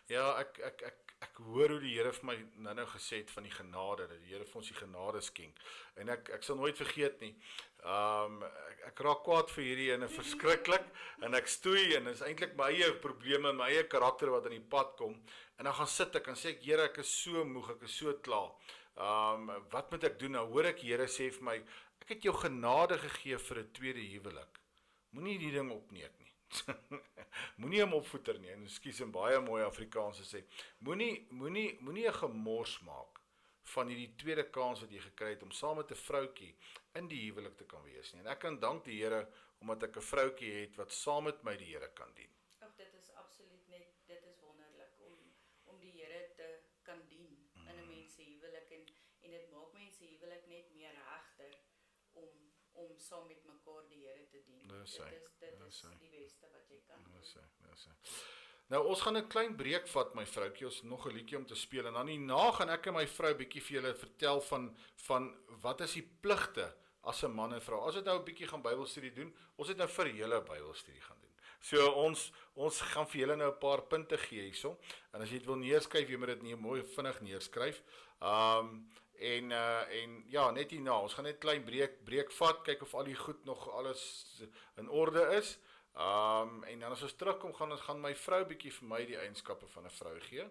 Ja, ek hoor hoe die Here vir my nou gesê het van die genade, dat die Here vir ons die genade skenk. En ek sal nooit vergeet nie. Ek raak kwaad vir hierdie ene verskriklik en ek stoei en dit is eintlik my eie probleme en my eie karakter wat aan die pad kom. En dan gaan sit ek en sê ek, Here, ek is so moeg, ek is so klaar. Wat moet ek doen? Nou hoor ek Here sê vir my, ek het jou genade gegee vir 'n tweede huwelik. Moenie die ding opneek nie. Moenie hom opvoeter nie. En ekskuus in baie mooi Afrikaans sê, moenie 'n gemors maak van hierdie tweede kans wat jy gekry het om saam met 'n vroutjie in die huwelik te kan wees nie. En ek kan dank die Here omdat ek 'n vroutjie het wat saam met my die Here kan dien. Ag, dit is absoluut net, dit is wonderlik om die Here te kan dien in 'n mens se huwelik en dit maak mense huwelik net meer regter om saam met mekaar die Here te dien. Dit is die beste wat jy kan doen. Nou ons gaan 'n klein breek vat my vroutjie, ons het nog 'n liedjie om te speel en dan hierna gaan ek en my vrou bietjie vir julle vertel van wat is die pligte as 'n man en vrou. As dit nou 'n bietjie gaan Bybelstudie doen, ons het nou vir julle Bybelstudie gaan doen. So ons gaan vir julle nou 'n paar punte gee hierso. En as jy dit wil neerskryf, jy moet dit nie mooi vinnig neerskryf. En ja, net hierna, ons gaan net klein breek vat, kyk of al die goed nog alles in orde is. En dan as ons terugkom, gaan my vrou bietjie vir my die eienskappe van 'n vrou gee.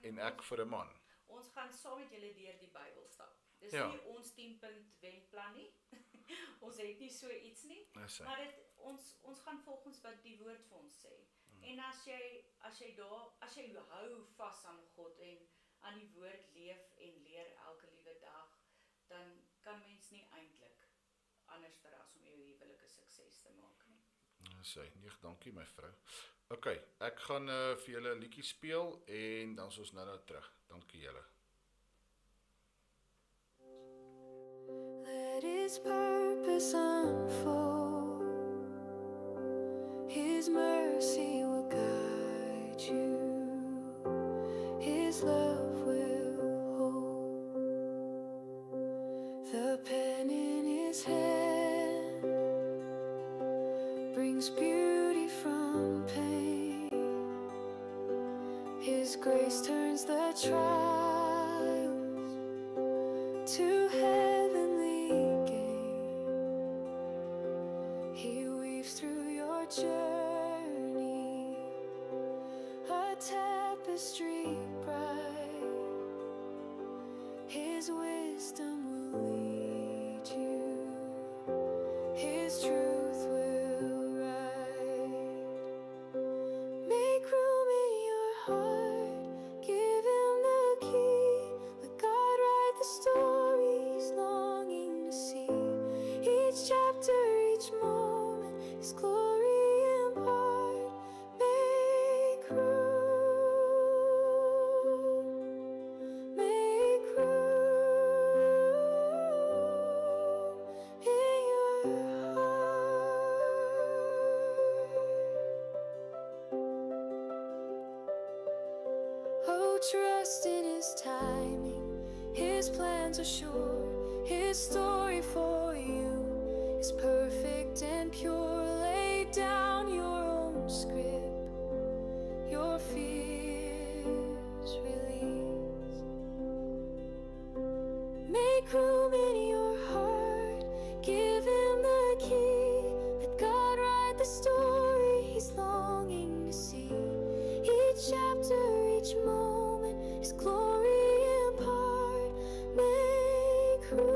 En ek vir 'n man. Ons gaan saam met julle deur die Bybel stap. Dis Ja. nie ons 10-punt wenplan nie. Ons het nie so iets nie. Maar ons gaan volgens wat die woord vir ons sê. En as jy hou vas aan God en aan die woord leef en leer elke liewe dag, dan kan mens nie eintlik anders as om jou huwelik 'n sukses te maak nie. Nee, dankie my vrou. OK, ek gaan vir julle 'n liedjie speel en dan is ons nou terug. Dankie julle. Let His purpose unfold. His mercy will guide you. His love will hold. The pen in His hand brings beauty from pain. His grace turns the trials to heavenly gain. He weaves through your journey a tapestry bright. His wisdom will lead you. His truth will write. Make room in your heart. Give Him the key. Let God write the story He's longing to see. Each chapter, each moment, His glory impart. Make room. Make room in your heart. Oh, trust in His timing. His plans are sure. His story for you is perfect and pure. Lay down your own script. Your fears release. Make room in your heart. Give Him the key. Let God write the story He's longing to see. Each chapter, each moment, His glory impart. Make room.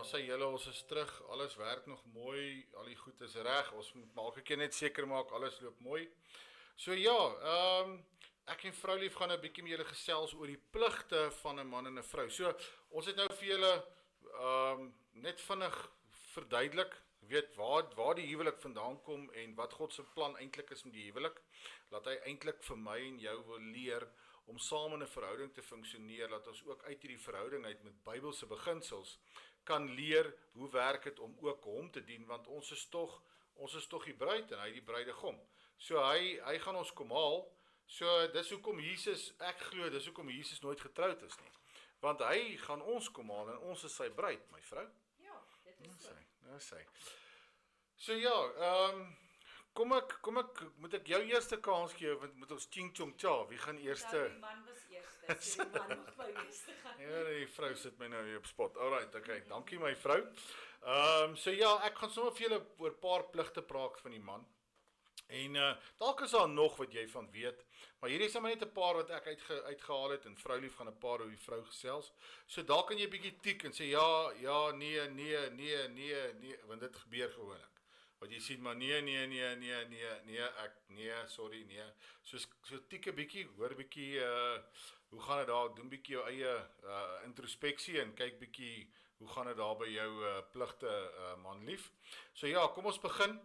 sê julle, ons is terug, alles werk nog mooi, al die goed is reg, ons moet maar elke keer net seker maak, alles loop mooi. So ja, ek en Vroulief gaan 'n bietjie met julle gesels oor die pligte van 'n man en 'n vrou. So, ons het nou vir julle net vinnig verduidelik, weet waar die huwelik vandaan kom en wat God se plan eintlik is met die huwelik. Laat hy eintlik vir my en jou wil leer om saam in 'n verhouding te funksioneer, dat ons ook uit hierdie verhouding uit met Bybelse beginsels kan leer hoe werk dit om ook hom te dien, want ons is tog die bruid en hy die bruidegom. So hy gaan ons kom haal. So dis hoekom ek glo dis hoekom Jesus nooit getroud is nie. Want hy gaan ons kom haal en ons is sy bruid, my vrou. Ja, dit is so. Nou sê. So ja, moet ek jou eerste kans gee, want moet ons ching chong cha, wie gaan eerste? Ja, die man was eerste, so die man mag my eerste gaan. Ja, die vrou sit my nou hier op spot. Alright, okay, dankie my vrou. So ja, ek gaan sommer vir julle oor 'n paar pligte praat van die man. En dalk is daar nog wat jy van weet, maar hierdie is maar net 'n paar wat ek uitgehaal het, en Vroulief gaan 'n paar oor die vrou gesels. So dalk kan jy bietjie tik en sê ja, nee, want dit gebeur gewoonlik. Wat jy sien maar nee, sorry. So tik 'n bietjie, hoor bietjie hoe gaan dit daar, doen bietjie jou eie introspeksie en kyk bietjie hoe gaan dit daar by jou pligte man lief. So ja, kom ons begin.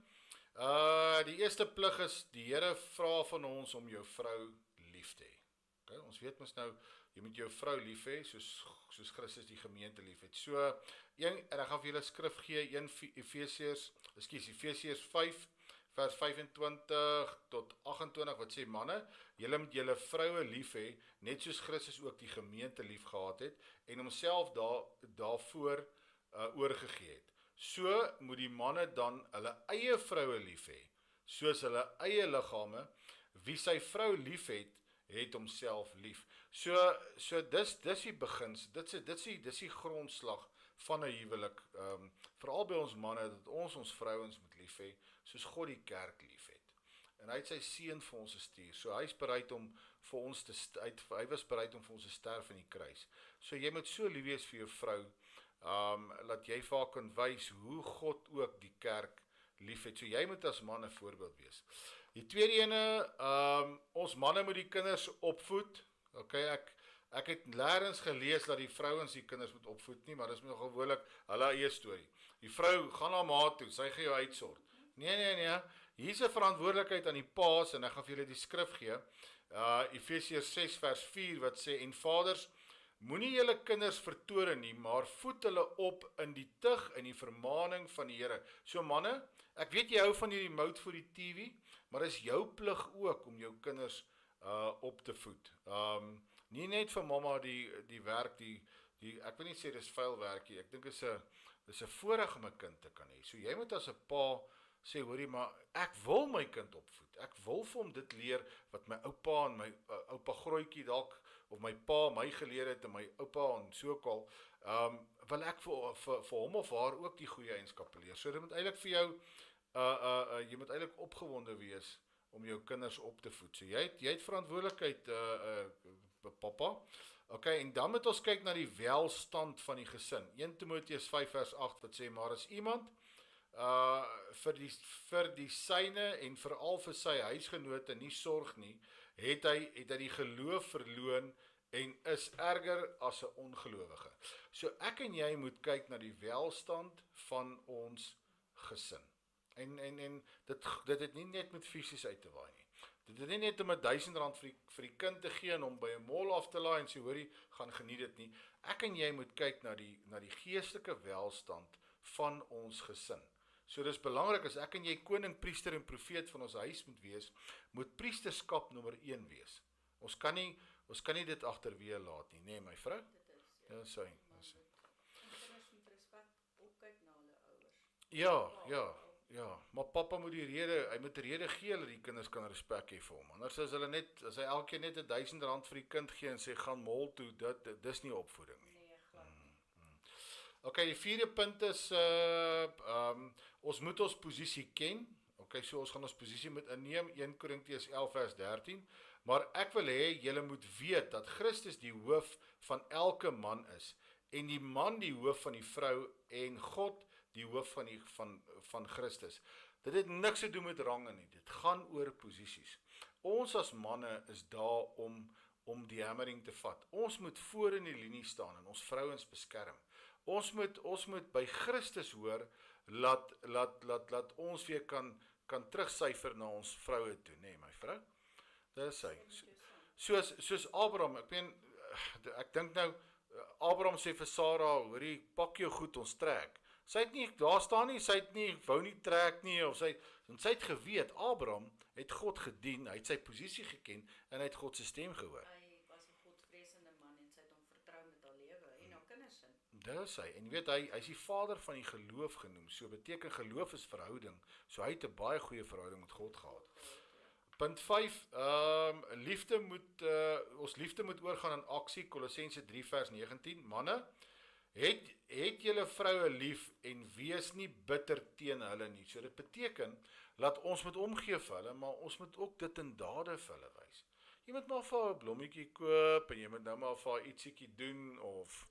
Die eerste plig is, die Here vra van ons om jou vrou lief te hê. Okay, ons weet mos nou, jy moet jou vrou lief hê, soos Christus die gemeente lief het. So, en ek gaan vir julle skrif gee, Efesiërs 5, vers 25 tot 28, wat sê, manne, julle moet julle vroue lief hê, net soos Christus ook die gemeente lief gehad het, en homself daarvoor oorgegee het. So moet die manne dan hulle eie vroue lief hê, soos hulle eie liggame. Wie sy vrou lief het, het homself lief. So dis die begins, dis die grondslag van 'n huwelik. Veral by ons manne, dat ons vrouens moet lief hê, soos God die kerk lief het. En hy het sy seun vir ons gestuur. So hy was bereid om vir ons te sterf in die kruis. So jy moet so lief wees vir jou vrou, laat jy vir haar kan wys hoe God ook die kerk lief het. So jy moet as man 'n voorbeeld wees. Die tweede ene, ons manne moet die kinders opvoed. Okay, ek het nêrens gelees dat die vrouens die kinders moet opvoed nie, maar dis nog gewoonlik hulle eie storie. Die vrou gaan na ma toe, sy gaan jou uitsort. Nee. Hier's 'n verantwoordelikheid aan die paas, en ek gaan vir julle die skrif gee. Efesiërs 6 vers 4 wat sê, en vaders, moenie julle kinders vertoren nie, maar voed hulle op in die tug en die vermaning van die Here. So manne, ek weet jy hou van hierdie mout vir die TV, maar is jou plig ook om jou kinders op te voed. Nie net vir mamma die werk, ek wil nie sê dis vuil werkie, ek dink dis 'n voorreg om 'n kind te kan hê. So jy moet as 'n pa sê, hoorie, maar ek wil my kind opvoed. Ek wil vir hom dit leer wat my oupa en my oupa Grootjie dalk, of my pa my geleer het, en my oupa en so ook al, wil ek vir hom of haar ook die goeie eienskappe leer. So dit moet eintlik vir jou, jy moet eintlik opgewonde wees om jou kinders op te voed. So jy het verantwoordelikheid, papa. Okay, en dan moet ons kyk na die welstand van die gesin. 1 Timoteus 5 vers 8 wat sê, maar as iemand vir die syne en veral vir sy huisgenote nie sorg nie, het hy die geloof verloon en is erger as 'n ongelowige. So ek en jy moet kyk na die welstand van ons gesin. En dit het nie net met fisies uit te waai nie. Dit is nie net om R1000 vir die kind te gee en om by 'n mall af te laai en sê, hoorie, gaan geniet dit nie. Ek en jy moet kyk na die geestelike welstand van ons gesin. So dis belangrik, as ek en jy koning, priester en profeet van ons huis moet priesterskap nommer 1 wees. Ons kan nie dit agterweë laat nie, nee my vrou? Dit is, Ja, sê. kinders moet respek opkyk na hulle ouers. Ja, maar pappa moet hy moet die rede gee dat die kinders kan respek hê vir hom. Anders as hy elke keer net R1000 vir die kind gee en sê, gaan mall toe, dis nie opvoeding nie. Nee, glad nie. Okay, die vierde punt is, ons moet ons posisie ken. Okay, so ons gaan ons posisie moet inneem, 1 Korintiërs 11 vers 13. Maar ek wil hê julle moet weet dat Christus die hoof van elke man is, en die man die hoof van die vrou en God die hoof van Christus. Dit het niks te doen met range nie, dit gaan oor posisies. Ons as manne is daar om die hammering te vat. Ons moet voor in die linie staan en ons vrouens beskerm. Ons moet by Christus hoor, laat ons weer kan terugsyfer na ons vroue toe, nee my vrou, dit is hy. Soos Abraham, ek dink nou, Abraham sê vir Sarah, hoorie, pak jou goed, ons trek. Sy het nie, daar staan nie, sy het nie, wou nie trek nie, of sy het geweet, Abraham het God gedien, hy het sy posisie geken, en hy het God se stem gehoor. Hy was 'n godvreesende man, en sy het hom vertrou met haar lewe, en haar kinders in. Dit is hy, en weet hy is die vader van die geloof genoem, so beteken geloof is verhouding, so hy het 'n baie goeie verhouding met God gehad. Punt 5, ons liefde moet oorgaan in aksie, Kolossense 3 vers 19, manne, het julle vroue lief en wees nie bitter teen hulle nie, so dit beteken, dat ons moet omgee vir hulle, maar ons moet ook dit in dade vir hulle wys. Jy moet maar vir haar 'n blommetjie koop, en jy moet nou maar vir haar ietsiekie doen, of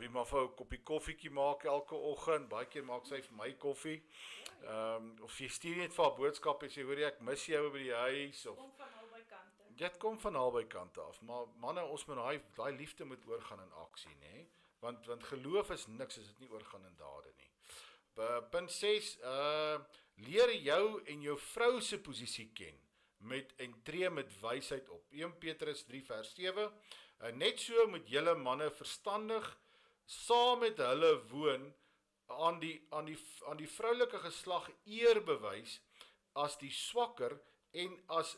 jy maar vir 'n koppie koffietjie maak elke oggend, baie keer maak sy vir my koffie, of jy stuur net vir haar boodskap en sê, hoor jy, ek mis jou by die huis, of Kom van albei kante. dit kom van albei kante af, maar manne, ons moet daai liefde moet oorgaan in aksie, nê? Want geloof is niks as dit nie oorgaan in dade nie. Punt 6, leer jou en jou vrou se posisie ken, en tree met wysheid op. 1 Petrus 3 vers 7, net so moet julle manne verstandig, saam met hulle woon, aan die vroulike geslag eer bewys, as die swakker, en as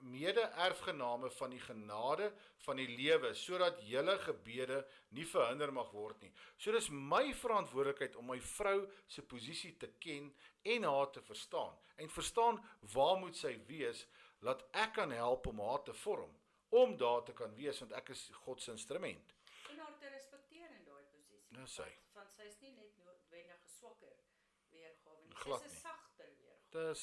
mede-erfgename van die genade van die lewe, sodat julle gebede nie verhinder mag word nie. So dis my verantwoordelikheid om my vrou se posisie te ken en haar te verstaan. En verstaan waar moet sy wees, laat ek kan help om haar te vorm, om daar te kan wees, want ek is God se instrument. En haar te respekteer in daai posisie. Nou sy. Want sy is nie net noodwendig 'n swakker weergawe nie, Glad sy is 'n nie. sagter weergawe. Dit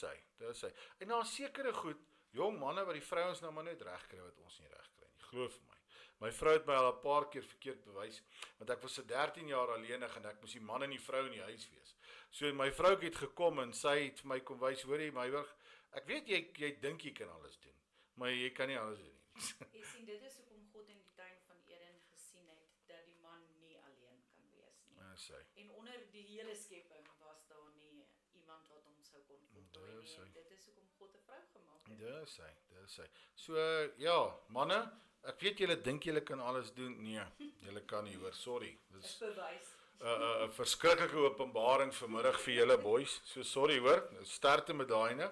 is hy. En daar is sekere goed, jong manne wat die vrouens nou maar net reg kry wat ons nie reg kry nie. Glo vir my. My vrou het my al 'n paar keer verkeerd bewys, want ek was so 13 jaar alleenig en ek moes die man en die vrou in die huis wees. So my vrou het gekom en sy het vir my kom wys, hoorie Meiburg, ek weet jy dink jy kan alles doen, maar jy kan nie alles doen nie. Jy sien, dit is hoekom God in die tuin van Eden gesien het, dat die man nie alleen kan wees nie. Ja, sy. En onder die hele skepping was daar nie iemand wat hom sou kon voltooi nie. En dit is hoekom God 'n vrou gemaak het. Dit is hy. So, ja, manne, ek weet julle dink julle kan alles doen, nee, julle kan nie hoor, sorry. Dit is Bewys. 'n verskriklike openbaring vanmiddag vir julle boys, so sorry hoor, sterkte met daai ene.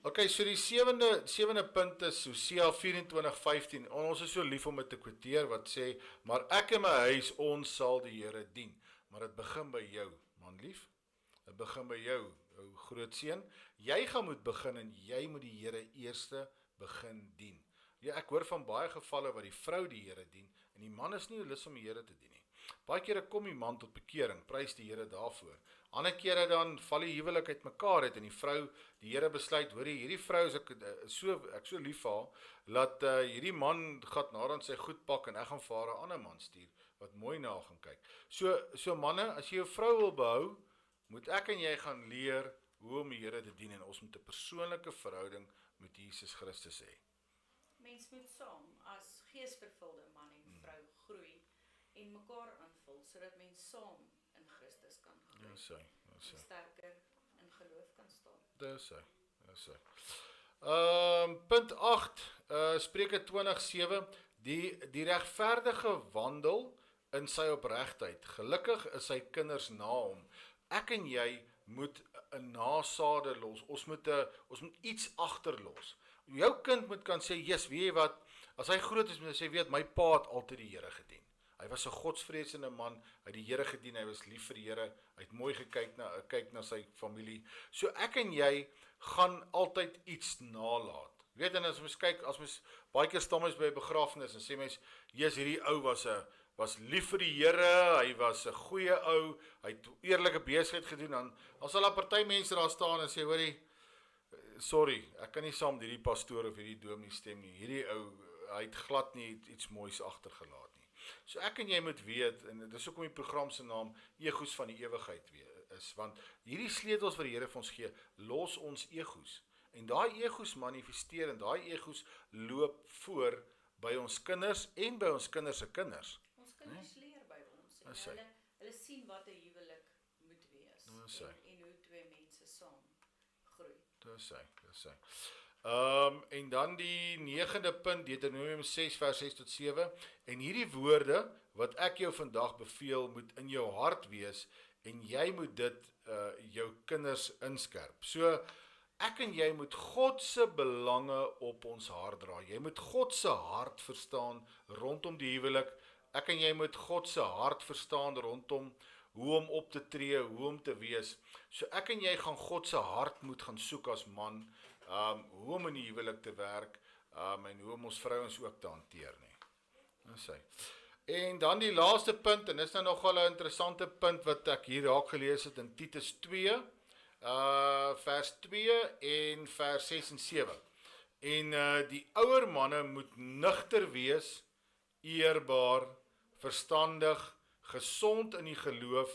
Okay, so die sewende punt is Hosea 24:15. Ons is so lief om dit te quoteer wat sê, maar ek en my huis, ons sal die Here dien. Maar dit begin by jou, man lief. Dit begin by jou, ou groot seun. Jy gaan moet begin en jy moet die Here eerste begin dien. Ja, ek hoor van baie gevalle waar die vrou die Here dien en die man is nie lus om die Here te dien nie. Baie kere kom die man tot bekering, prys die Here daarvoor. Ander kere dan val die huwelik uitmekaar uit en die vrou, die Here besluit, hoor hierdie vrou is ek so lief vir haar, laat hierdie man gaan na dan sy goed pak en ek gaan vir haar 'n ander man stuur wat mooi na gaan kyk. So manne, as jy jou vrou wil behou, moet ek en jy gaan leer hoe om die Here te dien en ons moet 'n persoonlike verhouding met Jesus Christus hê. Mens moet saam as geesvervulde man en vrou groei en mekaar aanvul sodat mens saam in Christus kan groei. Dis hy. En sterker in geloof kan staan. Dis hy. Punt 8, Spreuke 20:7, die regverdige wandel in sy opregtheid. Gelukkig is sy kinders na hom. Ek en jy moet 'n nasade los. Ons moet iets agterlos. Jou kind moet kan sê, "Jesus, weet jy wat? As hy groot is, moet hy sê, weet my pa het altyd die Here gedien. Hy was 'n godsvreesende man, hy het die Here gedien, hy was lief vir die Here, hy het mooi kyk na sy familie." So ek en jy gaan altyd iets nalat. Weet en as mens kyk, baie keer staan mens by 'n begrafnis en sê mens, "Jesus, hierdie ou was lief vir die Here, hy was 'n goeie ou, hy het eerlike besigheid gedoen." Dan sal daar party mense daar staan en sê, "Hoorie, sorry, ek kan nie saam hierdie pastoor of hierdie dominee stem nie. Hierdie ou, hy het glad nie iets moois agtergelaat nie." So ek en jy moet weet, en dit is ook om die program se naam Egos van die ewigheid is, want hierdie sleutels wat die Here vir ons gee, los ons egos. En daai egos manifesteer en daai egos loop voor by ons kinders en by ons kinders se kinders. Ons kinders leer by ons en Dis hy. hulle sien wat 'n huwelik moet wees Dis hy. en hoe twee mense saam groei. Dis hy. En dan die 9de punt, Deuteronomium 6 vers 6 tot 7, en hierdie woorde wat ek jou vandag beveel, moet in jou hart wees, en jy moet dit jou kinders inskerp. So, ek en jy moet God se belange op ons hart dra. Jy moet God se hart verstaan rondom die huwelik. Ek en jy moet God se hart verstaan rondom hoe om op te tree, hoe om te wees. So ek en jy gaan God se hart moet gaan soek as man, hoe om in die huwelik te werk, en hoe om ons vrouens ook te hanteer nie. Dis hy. En dan die laaste punt, en dis nou nogal 'n interessante punt wat ek hier raak gelees het in Titus 2, vers 2 en vers 6 en 7. En die ouer manne moet nugter wees, eerbaar, verstandig, gesond in die geloof,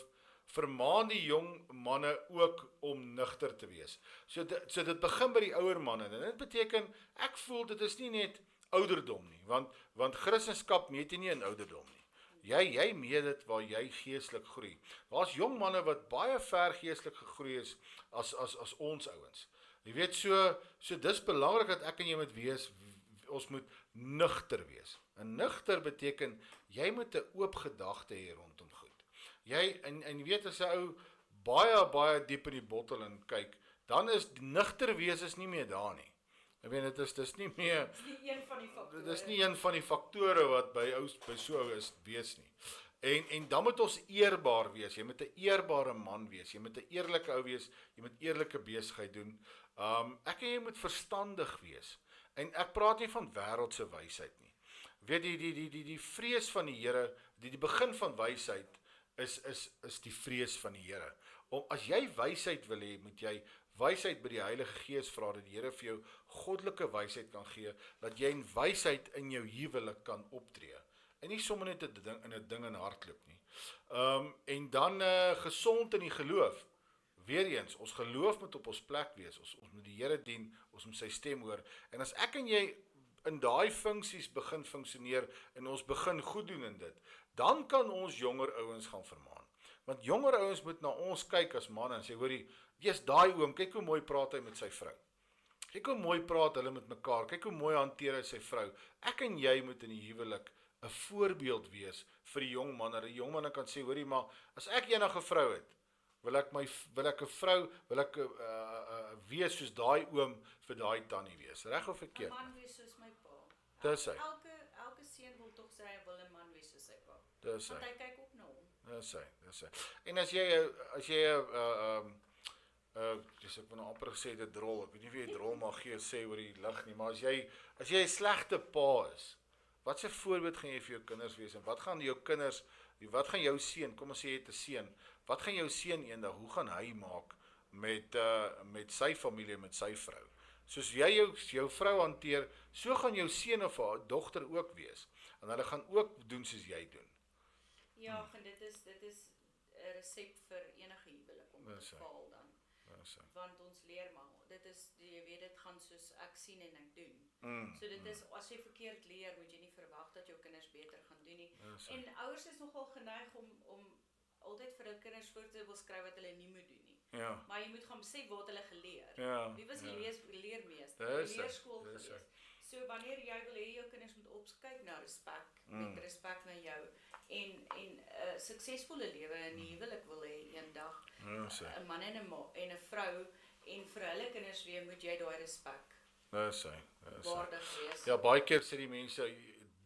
vermaan die jong manne ook om nugter te wees. So dit begin by die ouer manne. En dit beteken, ek voel dit is nie net ouderdom nie, want Christendom meet jy nie in ouderdom nie. Jy meet dit waar jy geestelik groei. Daar's jong manne wat baie ver geestelik gegroei is as ons ouens. Jy weet, so dis belangrik dat ek en jy moet wees, ons moet nugter wees. En nugter beteken, jy moet 'n oop gedagte hê rondom goed. En jy weet, as 'n ou baie diep in die bottel en kyk, dan is nugter wees is nie meer daar nie. Ek weet, dis nie meer, Dis nie een van die faktore. dit is nie een van die faktore wat by so ou is wees nie. En dan moet ons eerbaar wees. Jy moet 'n eerbare man wees. Jy moet 'n eerlike ou wees. Jy moet eerlike besigheid doen. Ek en jy moet verstandig wees. En ek praat nie van wêreldse wysheid nie. Weet die vrees van die Here, die begin van wysheid is die vrees van die Here. As jy wysheid wil hê, moet jy wysheid by die Heilige Gees vra, dat die Here vir jou goddelike wysheid kan gee, dat jy in wysheid in jou huwelik kan optree. En nie sommer net in 'n ding in hardloop nie. En dan gesond in die geloof. Weereens, ons geloof moet op ons plek wees. Ons moet die Here dien, ons moet sy stem hoor. En as ek en jy in daai funksies begin funksioneer en ons begin goed doen in dit, dan kan ons jonger ouens gaan vermaan. Want jonger ouens moet na ons kyk as manne en sê, hoorie, wees daai oom, kyk hoe mooi praat hy met sy vrou. Kyk hoe mooi praat hulle met mekaar, kyk hoe mooi hanteer hy sy vrou. Ek en jy moet in die huwelik 'n voorbeeld wees vir die jong manne. Die jong manne kan sê, hoorie, maar as ek enige vrou het, wil ek 'n vrou, wil ek wees soos daai oom vir daai tannie wees. Reg of 'n verkeerd? man wees soos my pa. Dis hy. Elke seun wil tog sê hy wil 'n man wees soos sy pa. Dis hy. Want hy kyk op na hom. Dis hy. En as jy dis ek wil nou amper gesê dit drol. Ek weet nie of jy drol mag gee sê oor die lig nie, maar as jy 'n slegte pa is, wat se voorbeeld gaan jy vir jou kinders wees en wat gaan jou seun, kom ons sê jy het 'n seun, wat gaan jou seun eendag, hoe gaan hy maak met sy familie, met sy vrou? Soos jy jou vrou hanteer, so gaan jou seun of haar dogter ook wees. En hulle gaan ook doen soos jy doen. Ja, en dit is 'n resep vir enige huwelik om Dis te hy. faal dan. Dis hy. Want ons leer maar, jy weet dit gaan soos ek sien en ek doen. So dit is, as jy verkeerd leer, moet jy nie verwag dat jou kinders beter gaan doen nie. Dis hy. En ouers is nogal geneig om altyd vir hul kinders voor te wil skryf wat hulle nie moet doen nie. Ja. Maar jy moet gaan sê wat hulle geleer. Ja, Wie was die ja. leermeester? Dis Die hy, leerskool dis gewees. So wanneer jy wil hê jou kinders moet opkyk na respek, met respek na jou en 'n suksesvolle lewe in die huwelik wil hê eendag, Dis hy. 'n man en 'n vrou, en vir hulle kinders weer moet jy daai respek Dis hy. waardig wees. Ja, baie keer sê die mense,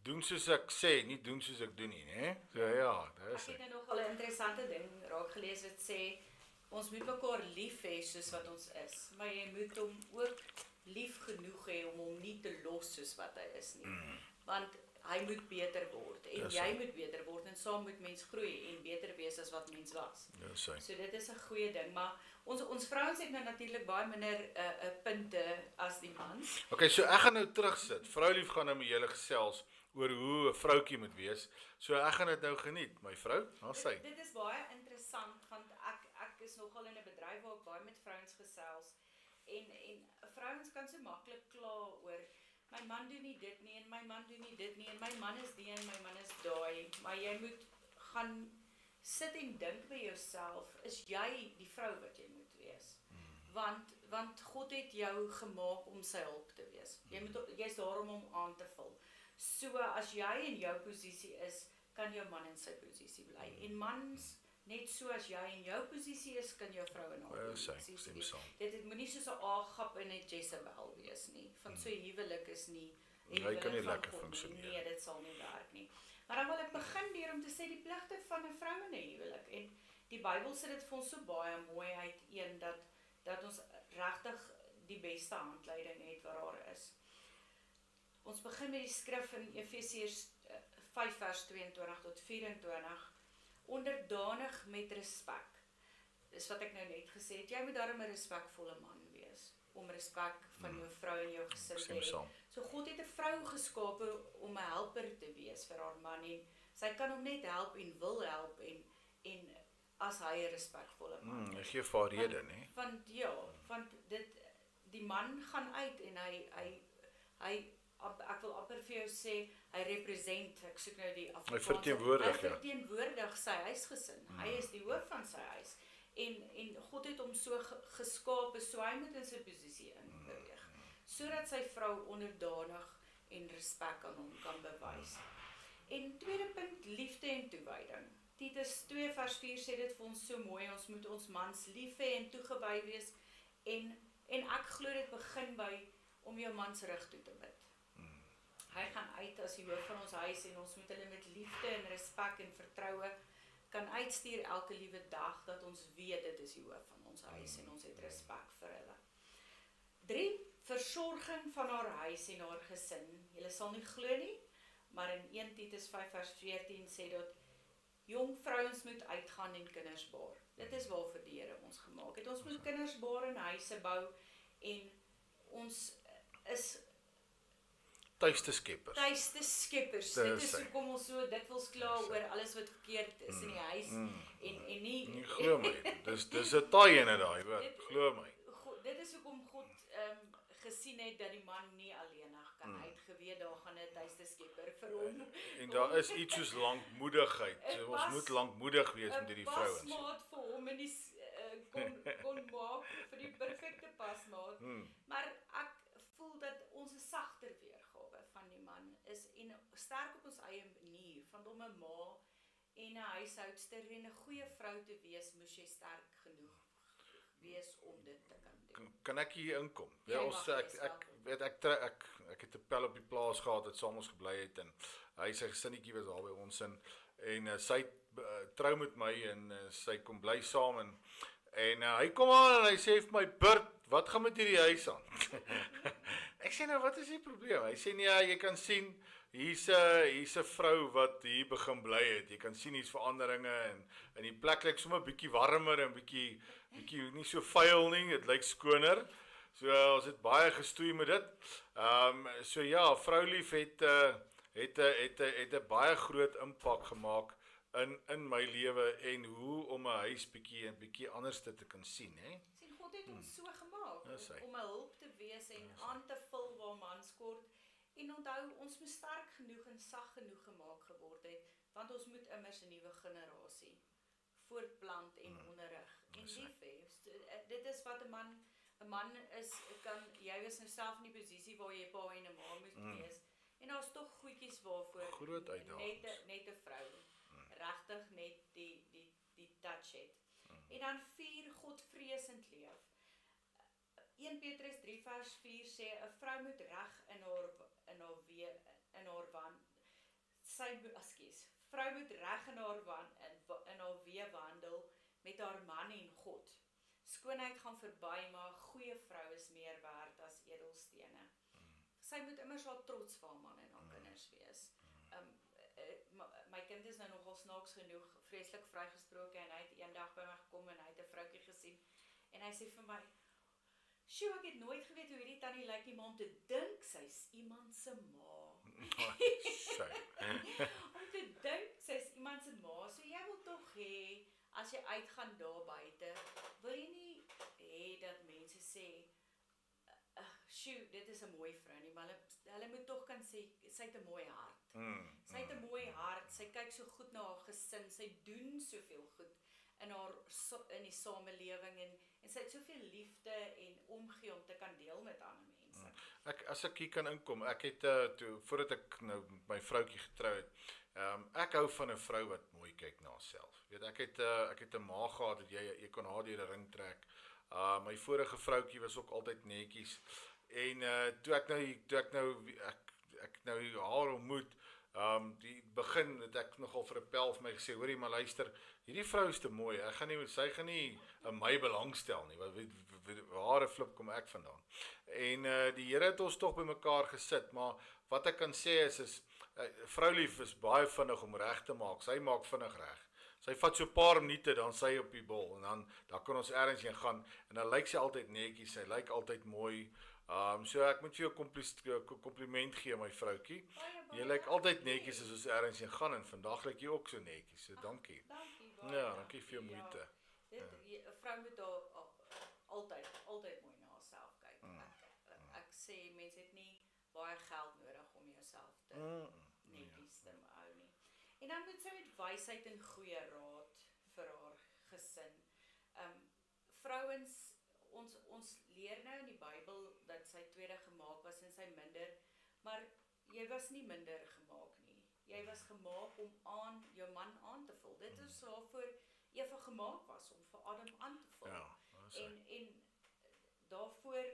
doen soos ek sê, nie doen soos ek doen nie, né? So ja, dis Ek hy. het nou nogal 'n interessante ding raak gelees wat sê ons moet mekaar lief hê soos wat ons is, maar jy moet hom ook lief genoeg hê om hom nie te los soos wat hy is nie. Want hy moet beter word en Dis jy hy. moet beter word en saam moet mens groei en beter wees as wat mens was. Dis hy. So dit is 'n goeie ding, maar ons vrouens het nou natuurlik baie minder punte as die mans. Okay, so ek gaan nou terugsit. Vroulief gaan nou met julle gesels oor hoe 'n vroutjie moet wees. So ek gaan dit nou geniet, my vrou, daar sy. Dit is baie interessant, want ek is nogal in 'n bedryf waar ek baie met vrouens gesels, en vrouens kan so maklik kla oor, my man doen nie dit nie, en my man doen nie dit nie, en my man is die en my man is daai, maar jy moet gaan sit en dink by jouself, is jy die vrou wat jy moet wees? Want God het jou gemaak om sy hulp te wees. Jy's daar om hom aan te vul. So as jy in jou posisie is, kan jou man in sy posisie bly. En mans, net so as jy in jou posisie is, kan jou vrou in haar posisie stem wees. saam. Dit moet nie soos 'n Agab en 'n Jezebel wees nie. Want so 'n huwelik is nie 'n Hy kan nie huwelik van lekker God nie. funksioneer. Nee, dit sal nie werk nie. Maar dan wil ek begin deur om te sê die pligte van 'n vrou in 'n huwelik. En die Bybel sê dit vir ons so baie mooi uiteen dat ons regtig die beste handleiding het wat daar is. Ons begin met die skrif in Efesiërs 5 vers 22 tot 24. Onderdanig met respek. Dis wat ek nou net gesê het. Jy moet daarom 'n respekvolle man wees, om respek van jou vrou en jou gesin te Stem hê. saam. So God het 'n vrou geskape om 'n helper te wees vir haar man, en sy kan hom net help en wil help, en as hy 'n respekvolle man Hy gee vir haar rede, né? Want die man gaan uit en ek wil amper vir jou sê, hy represent, ek soek nou die Afrikaanse, verteenwoordig, hy ja. verteenwoordig sy huisgesin. Hy is die hoof van sy huis. En God het hom so geskape, so hy moet in sy posisie inbeweeg, sodat sy vrou onderdanig en respek aan hom kan bewys. En tweede punt, liefde en toewyding. Titus 2 vers 4 sê dit vir ons so mooi, ons moet ons mans lief hê en toegewy wees, en ek glo dit begin by om jou man se rug toe te bid. Hy gaan uit as die hoof van ons huis, en ons moet hulle met liefde en respek en vertroue kan uitstuur elke liewe dag, dat ons weet dit is die hoof van ons huis en ons het respek vir hulle. 3. Versorging van haar huis en haar gesin. Julle sal nie glo nie, maar in 1 Titus 5 vers 14 sê dat jong vrouens moet uitgaan en kinders baar. Dit is waarvoor die Here ons gemaak het. Ons moet kinders baar en huise bou, en ons is Tuiste skeppers. tuiste skeppers. Dit is hoekom ons so dikwels kla oor alles wat verkeerd is in die huis, en nie Glo my, dis 'n taai in daai woord, glo my. Dit is hoekom God gesien het dat die man nie alleenig kan uitgeweet, daar gaan 'n tuiste skepper vir hom. En daar is iets soos lankmoedigheid. So, ons moet lankmoedig wees met hierdie vrouens. 'n pasmaat vir hom in die kon maak, vir die perfekte pasmaat. Maar ek voel dat ons 'n sagter weergawe van die man is, en sterk op ons eie manier, van om 'n ma en 'n huishoudster en 'n goeie vrou te wees, moes jy sterk genoeg wees om dit te kan doen. Kan ek hier inkom? Jy Ja, mag ons wees, ek het 'n pel op die plaas gehad, het saam ons gebly het, en hy sy gesinnetjie was daar by ons, en sy trou met my, en sy kom bly saam, en hy kom aan en hy sê vir my, Bert, wat gaan met hierdie huis aan? Ek sê nou, wat is die probleem? Hy sê nee, jy kan sien, hier's 'n vrou wat hier begin bly het. Jy kan sien hier's veranderinge, en die plek lyk sommer bietjie warmer en bietjie nie so vuil nie, dit lyk skoner. So ons het baie gestoei met dit. So ja, vroulief het 'n baie groot impak gemaak in my lewe, en hoe om 'n huis bietjie anders te kan sien, hè? Sien, God het ons so gemaak Dis hy. om 'n hulp te wees en aan te vul waar mans kort. En onthou, ons moet sterk genoeg en sag genoeg gemaak geword het, want ons moet immers 'n nuwe generasie voortplant en onderrig en lief hê. Dit is wat 'n man is, jy is nou self in die posisie waar jy pa en 'n ma moet wees. En daar's tog goedjies waarvoor Groot uitdagings. net 'n vrou regtig net die touch het. En dan 4, Godvreesend leef. 1 Petrus 3 vers 4 sê 'n vrou moet reg in haar vrou moet reg in haar weë wandel met haar man en God. Skoonheid gaan verby, maar 'n goeie vrou is meer werd as edelstene. Sy moet immers haar trots vir haar man en haar kinders wees. My kind is nou nogal snaaks genoeg vreeslik vrygesproke, en hy het eendag by my gekom en hy het 'n vroutjie gesien, en hy sê vir my, "Sjoe, ek het nooit geweet hoe hierdie tannie lyk nie, maar om te dink sy's iemand se ma." Sy. Om te dink, sy is iemand se ma, so jy wil tog hê, as jy uitgaan daar buite, wil jy nie hê dat mense sê, sjoe, dit is 'n mooi vrou nie, maar hulle moet tog kan sê, sy het 'n mooi hart. Sy het 'n mooi hart, sy kyk so goed na haar gesin, sy doen soveel goed in die samelewing en sy het soveel liefde en omgee om te kan deel met ander mense. As ek hier kan inkom, ek het, voordat ek nou met my vroutjie getrou het, ek hou van 'n vrou wat mooi kyk na haarself. Weet, ek het 'n ma gehad, dat jy kon haar deur 'n ring trek. My vorige vroutjie was ook altyd netjies. En toe ek nou haar ontmoet, die begin het ek nogal vir 'n pel vir my gesê, hoorie, maar luister, hierdie vrou is te mooi, sy gaan nie in my belangstel nie, waar 'n flip kom ek vandaan. En die Here het ons tog by mekaar gesit, maar wat ek kan sê is vroulief is baie vinnig om reg te maak, sy maak vinnig reg. Sy vat so 'n paar minute, dan sy op die bol, en dan kan ons ergens heen gaan, en dan lyk sy altyd netjies, sy lyk altyd mooi. So ek moet vir jou kompliment gee, my vroutjie. Jy lyk altyd netjies as ons ergens heen gaan, en vandag lyk jy ook so netjies, so dankie. Dankie, baie Ja, dankie vir jou moeite. Ja, 'n vrou moet altyd mooi na haarself kyk. Ek sê, mense het nie baie geld nodig om jouself te netjies te hou nie. En dan moet sy met wysheid en goeie raad vir haar gesin. Vrouens, ons leer nou in die Bybel dat sy tweede gemaak was en sy minder, maar jy was nie minder gemaak nie. Jy was gemaak om jou man aan te vul. Dit is waarvoor Eva gemaak was, om vir Adam aan te vul. Ja, en daarvoor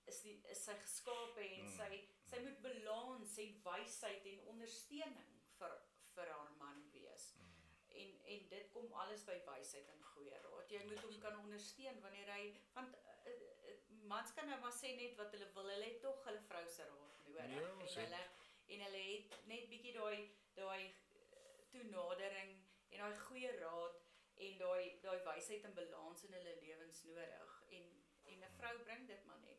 is sy geskape en sy moet balans en wysheid en ondersteuning vir haar man wees. En dit kom alles by wysheid en goeie raad. Jy moet hom kan ondersteun wanneer want mans kan nou maar sê net wat hulle wil, hulle het tog hulle vrou se raad nodig. En hulle het net bietjie daai toenadering en daai goeie raad en daai wysheid en balans in hulle lewens nodig. En 'n vrou bring dit maar net.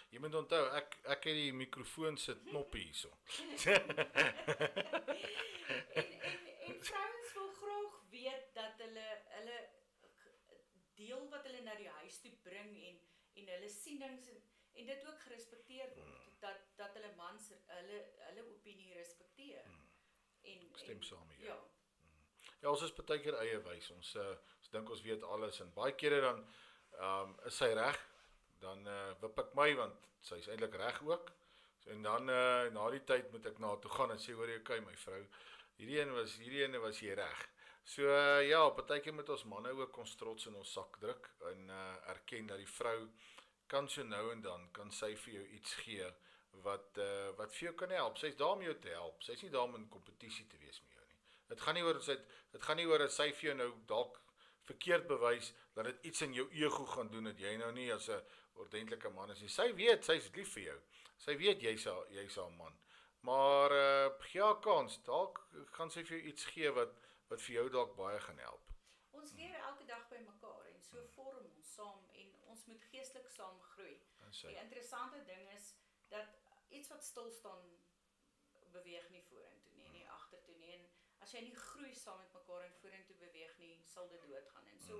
Jy moet onthou, ek het die mikrofoon se knoppie hierso. En vrouens wil graag weet dat hulle deel wat hulle na die huis toe bring en hulle sienings en dit ook gerespekteer word, dat hulle mans hulle opinie respekteer. Ek stem saam met jou. Ja. Ja, ons is baie keer eie wys. Ons dink ons weet alles, en baie kere dan is sy reg, dan wip ek my, want sy is eintlik reg ook. En dan na die tyd moet ek na haar toe gaan en sê, hoor jy, okay, my vrou, hierdie ene was jy reg. So ja, baie keer moet ons manne ook ons trots in ons sak druk en erken dat die vrou kan so nou en dan kan sy vir jou iets gee wat vir jou kan help. Sy is daar om jou te help. Sy is nie daar om in kompetisie te wees met jou nie. Dit gaan nie oor dat sy vir jou nou dalk verkeerd bewys dat dit iets in jou ego gaan doen dat jy nou nie as 'n ordentlike man is nie. Sy weet, sy is lief vir jou. Sy weet jy's haar man. Maar gee haar kans, dalk gaan sy vir jou iets gee wat vir jou dalk baie gaan help. Ons leer elke dag by mekaar en so vorm ons saam en ons moet geestelik saam groei. Die interessante ding is dat iets wat stil staan beweeg nie vorentoe nie agtertoe nie. En as jy nie groei saam met mekaar en vorentoe beweeg nie, sal dit doodgaan. En so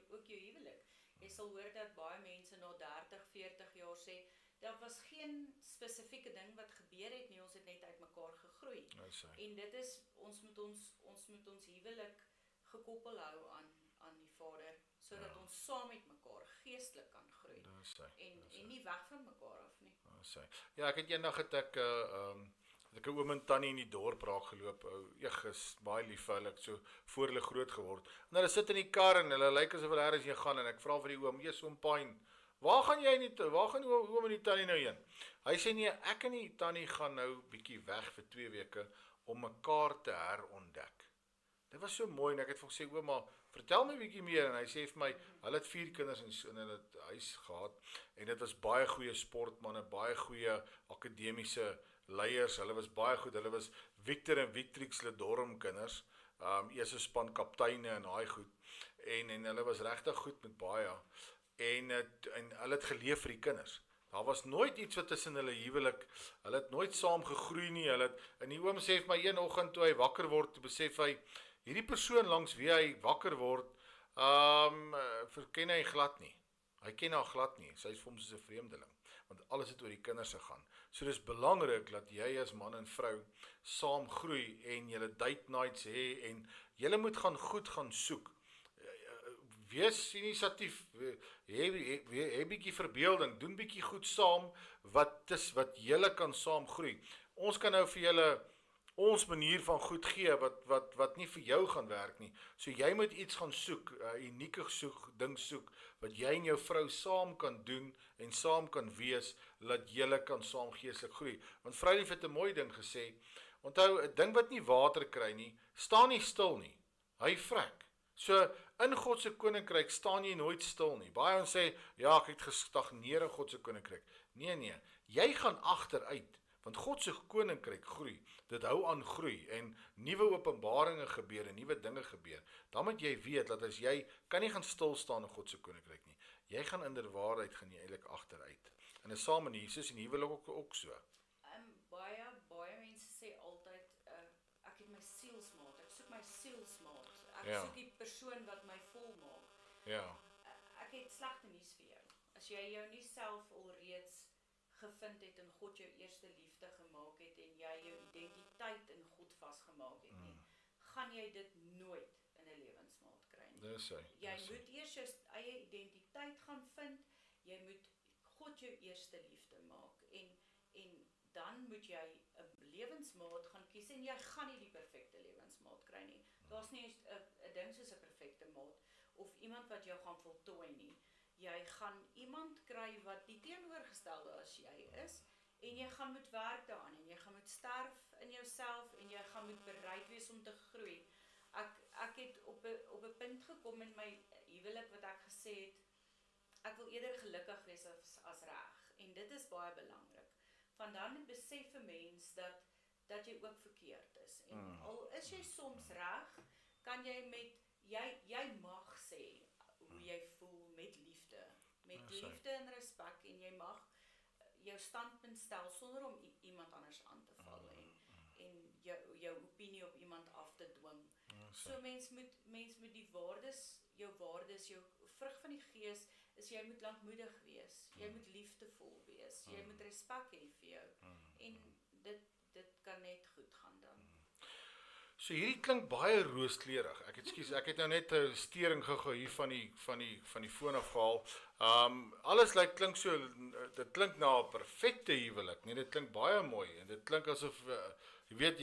ook jou huwelik. Jy sal hoor dat baie mense na 30, 40 jaar sê, daar was geen spesifieke ding wat gebeur het nie, ons het net uit mekaar gegroei. En dit is, ons moet ons huwelik gekoppel hou aan die Vader, sodat ons saam met mekaar geestelik kan groei. En nie weg van mekaar af nie. Ja, ek het eendag ek 'n oom en tannie in die dorp raak geloop. Is baie lief vir hulle, so voor hulle groot geword. En hulle sit in die kar en hulle lyk asof hulle ergens heen gaan en ek vra vir die oom, oom Pine, waar gaan oom en die tannie nou heen? Hy sê nee, ek en die tannie gaan nou bietjie weg vir 2 weke om mekaar te herontdek. Dit was so mooi en ek het vir hom gesê, ouma, vertel my bietjie meer. En hy sê vir my, hulle het 4 kinders in hulle huis gehad en dit was baie goeie sportmanne, baie goeie akademiese leiers, hulle was baie goed, hulle was Victor en Victrix Ledorm kinders, eerste span kapteine en daai goed, en hulle was regtig goed met baie, en hulle het geleef vir die kinders. Daar was nooit iets wat tussen hulle huwelik, hulle het nooit saam gegroei nie, en die oom sê vir my een oggend toe hy wakker word, toe besef hy, hierdie persoon langs wie hy wakker word, verken hy glad nie. Hy ken haar glad nie, sy is vir hom soos 'n vreemdeling, want alles het oor die kinders gegaan. So dis belangrik dat jy as man en vrou saam groei en julle date nights hê en julle moet goed gaan soek. Wees inisiatief, hê bietjie verbeelding, doen bietjie goed saam wat julle kan saam groei. Ons kan nou vir julle ons manier van goed gee wat nie vir jou gaan werk nie. So jy moet iets gaan soek, 'n unieke ding soek wat jy en jou vrou saam kan doen en saam kan wees, dat julle kan saam geestelik groei. Want Vrylief het 'n mooi ding gesê. Onthou, 'n ding wat nie water kry nie, staan nie stil nie. Hy vrek. So in God se koninkryk staan jy nooit stil nie. Baie ons sê, ja, ek het gestagneer in God se koninkryk. Nee, jy gaan agteruit. Want God se koninkryk groei, dit hou aan groei en nuwe openbaringe gebeur en nuwe dinge gebeur. Dan moet jy weet dat as jy kan nie gaan stil staan in God se koninkryk nie. Jy gaan inderwaarheid gaan jy eintlik agteruit. En is saam in Jesus en huwelik ook so. Baie mense sê altyd ek het my sielsmaat, ek soek my sielsmaat. Ek Ja. soek die persoon wat my volmaak. Ja. Ek het slegte nuus vir jou. As jy jou nie self alreeds gevind het en God jou eerste liefde gemaak het en jy jou identiteit in God vasgemaak het nie, gaan jy dit nooit in 'n lewensmaat kry nie. Dis hy. Jy moet eers jou eie identiteit gaan vind. Jy moet God jou eerste liefde maak en dan moet jy 'n lewensmaat gaan kies en jy gaan nie die perfekte lewensmaat kry nie. Daar's nie 'n ding soos 'n perfekte maat of iemand wat jou gaan voltooi nie. Jy gaan iemand kry wat die teenoorgestelde as jy is en jy gaan moet werk daaraan en jy gaan moet sterf in jouself en jy gaan moet bereid wees om te groei. Ek het op 'n punt gekom in my huwelik wat ek gesê het, ek wil eerder gelukkig wees as reg en dit is baie belangrik. Van dan besef 'n mens dat jy ook verkeerd is en al is jy soms reg, kan jy jy mag sê hoe jy voel met liefde en respek en jy mag jou standpunt stel sonder om iemand anders aan te val en jou opinie op iemand af te dwing. So mens moet die jou vrug van die gees is jy moet lankmoedig wees, jy moet liefdevol wees, jy moet respek hê vir jou en dit kan net goed gaan dan. So hierdie klink baie rooskleurig. Ek het nou net 'n stering gegou hier van die foon af gehaal. Alles klink so, dit klink na 'n perfekte huwelik, nee, dit klink baie mooi en dit klink asof jy weet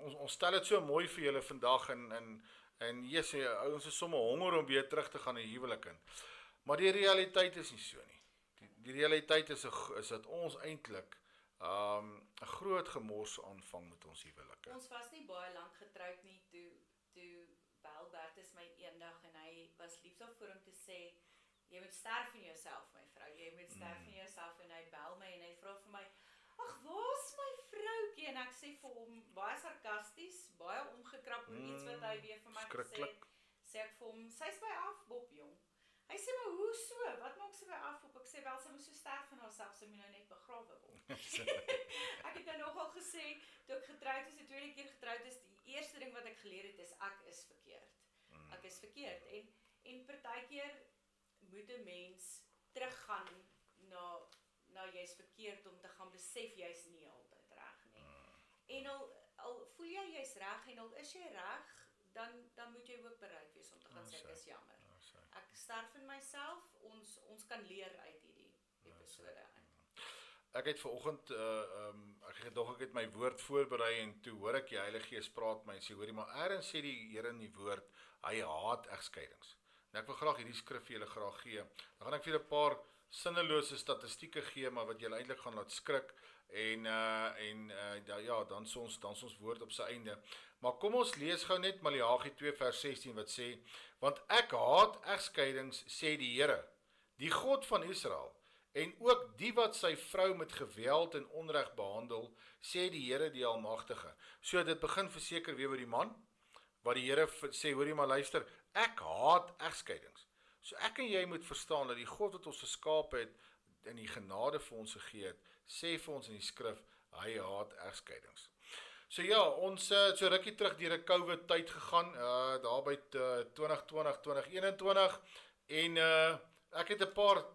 ons stel dit so mooi vir julle vandag en yes, ons is sommer honger om weer terug te gaan in huwelik in. Maar die realiteit is nie so nie. Die realiteit is dat ons eintlik 'n groot gemors aanvang met ons huwelike. Ons was nie baie lank getroud nie toe bel Bertus my eendag en hy was lief daarvoor om te sê jy moet sterf in jouself my vrou, jy moet sterf in jouself en hy bel my en hy vra vir my ag waar's my vroutjie en ek sê vir hom baie sarkasties, baie omgekrap oor iets wat hy weer vir my gesê het. Sê ek vir hom sy's by afbop jong. Hy sê maar hoe so? Wat maak sy by afbop? Ek sê wel sy moes so sterf van haarself, sy moet nou net begrawe word. Ek het nou nogal gesê toe ek getroud is, die tweede keer getroud is, die eerste ding wat ek geleer het is ek is verkeerd. Ek is verkeerd en partykeer moet 'n mens teruggaan na jy's verkeerd om te gaan besef jy's nie altyd reg nie. En al voel jy's reg en al is jy reg, dan moet jy ook bereid wees om te gaan sê ek is jammer. Ek sterf in myself, ons kan leer uit hierdie episode uit. Ek het vanoggend ek het my woord voorberei en toe hoor ek die Heilige Gees praat my en sê hoorie maar eers sê die Here in die woord hy haat egskeidings. En ek wil graag hierdie skrif vir julle graag gee. Dan gaan ek vir julle 'n paar sinnelose statistieke gee maar wat julle eintlik gaan laat skrik en dan ons woord op sy einde. Maar kom ons lees gou net Maleagi 2 vers 16 wat sê want ek haat egskeidings sê die Here, die God van Israel en ook die wat sy vrou met geweld en onreg behandel, sê die Here die Almagtige. So dit begin verseker weer by die man, wat die Here sê, hoorie maar luister, ek haat egskeidings. So ek en jy moet verstaan dat die God wat ons geskaap het, in die genade vir ons gegee het, sê vir ons in die skrif, hy haat egskeidings. So ja, ons so rukkie terug deur 'n COVID tyd gegaan, daar by 2020, 2021 en ek het 'n paar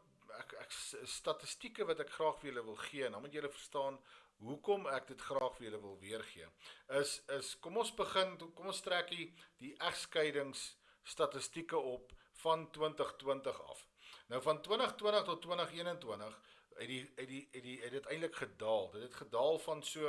statistieke wat ek graag vir julle wil gee en dan moet julle verstaan hoekom ek dit graag vir julle wil weergee. Kom ons begin, kom ons trek die egskeidings statistieke op van 2020 af. Nou van 2020 tot 2021 het dit eintlik gedaal. Dit het gedaal van so,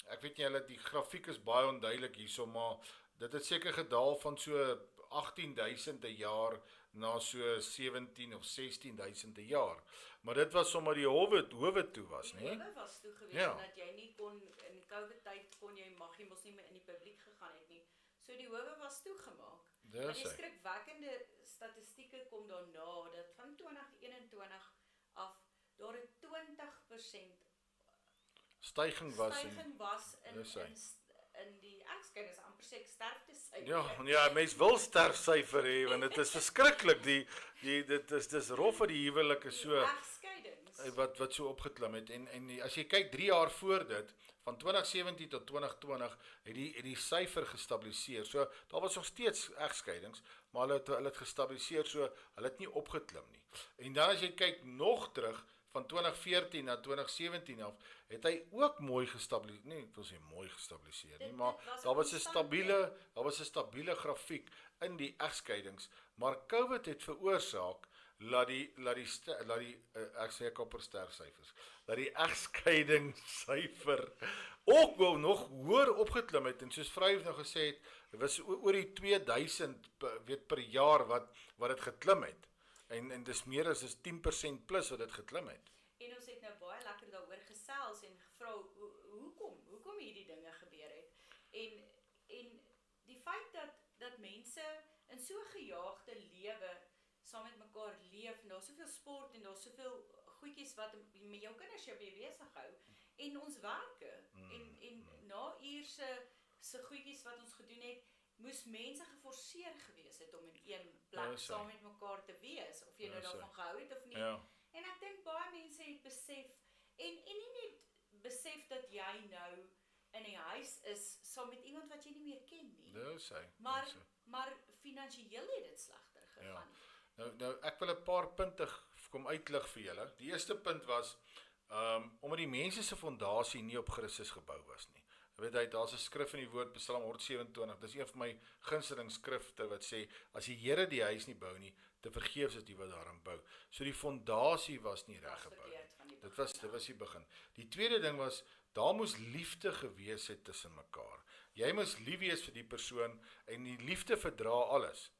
ek weet nie julle, die grafiek is baie onduidelik hierso, maar dit het seker gedaal van so 18.000 'n jaar na so 17 of 16.000 'n jaar. Maar dit was sommer die howe toe was, Die né? howe was toe gewees, Ja. dat jy nie kon, in COVID tyd mag jy mos nie meer in die publiek gegaan het nie. So die howe was toegemaak. Maar Dis die hy. skrikwekkende statistieke kom daarna, dat van 2021 af, daar 'n 20% Styging was styging was dis hy. in die egskeidings, amper sê ek sterftesyfer. Ja, mens wil sterfsyfer hê want dit is verskriklik. Dis rof vir die huwelike so Egskeidings. wat so opgeklim het en as jy kyk 3 jaar voor dit van 2017 tot 2020 het die syfer gestabiliseer. So daar was nog steeds egskeidings, maar hulle het gestabiliseer, so hulle het nie opgeklim nie. En dan as jy kyk nog terug van 2014 na 2017 af, het hy ook mooi gestabiliseer. Nee, dit was nie mooi gestabiliseer nie, maar daar was 'n stabiele grafiek in die egskeidings, maar COVID het veroorsaak laat die ek sê ek op sterfsyfers, dat die egskeidingssyfer ook wel nog hoër opgeklim het, en soos vrou nou gesê het, dit was oor die 2000 per jaar wat dit geklim het, en dis meer as 10% plus wat dit geklim het. En ons het nou baie lekker daaroor gesels en gevra hoekom hierdie dinge gebeur het. En die feit dat mense in so 'n gejaagde lewe saam met mekaar leef en daar's soveel sport en daar's soveel goedjies wat met jou kinders jou besig hou en ons werke en na uurse se goedjies wat ons gedoen het, moes mense geforseer gewees het om in een plek saam met mekaar te wees, of jy nou daarvan gehou het of nie. Ja. En ek dink baie mense het besef en nie net besef dat jy nou in 'n huis is saam met iemand wat jy nie meer ken nie. Dis hy. Maar finansiëel het dit slegter gegaan. Nou ek wil 'n paar punte kom uitlig vir julle. Die eerste punt was omdat die mense se fondasie nie op Christus gebou was nie. Jy weet daar's 'n skrif in die woord Psalm 127. Dis een van my gunsteling skrifte wat sê as die Here die huis nie bou nie, te vergeefs is die wat daarin bou. So die fondasie was nie reg gebou nie. Dit was die begin. Die tweede ding was daar moes liefde gewees het tussen mekaar. Jy moes lief wees vir die persoon en die liefde verdra alles.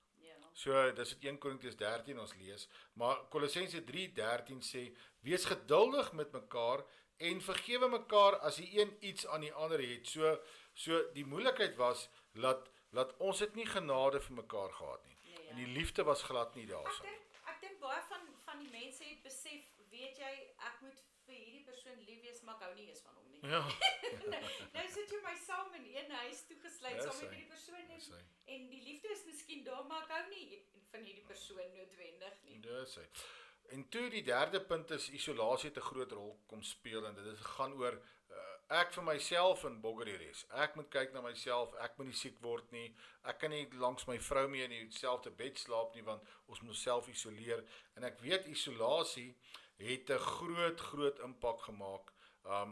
So dis dit 1 Korintiërs 13 ons lees, maar Kolossense 3:13 sê wees geduldig met mekaar en vergewe mekaar as die een iets aan die ander het. So die moeilikheid was dat ons het nie genade vir mekaar gehad nie. En die liefde was glad nie daarso. Ek dink baie van die mense het besef, weet jy, ek moet vir hierdie persoon lief wees, maar ek hou nie eens van hom nie. Ja. nou sit jy my saam in een huis toegesluit saam met hierdie persoon en die liefde is miskien daar, maar ek hou nie van hierdie persoon noodwendig nie. Dis hy. En toe die derde punt is isolasie het 'n groot rol kom speel en dit gaan oor ek vir myself en bogger die res. Ek moet kyk na myself, ek moet nie siek word nie. Ek kan nie langs my vrou mee in dieselfde bed slaap nie want ons moet onsself isoleer. En ek weet isolasie het 'n groot impak gemaak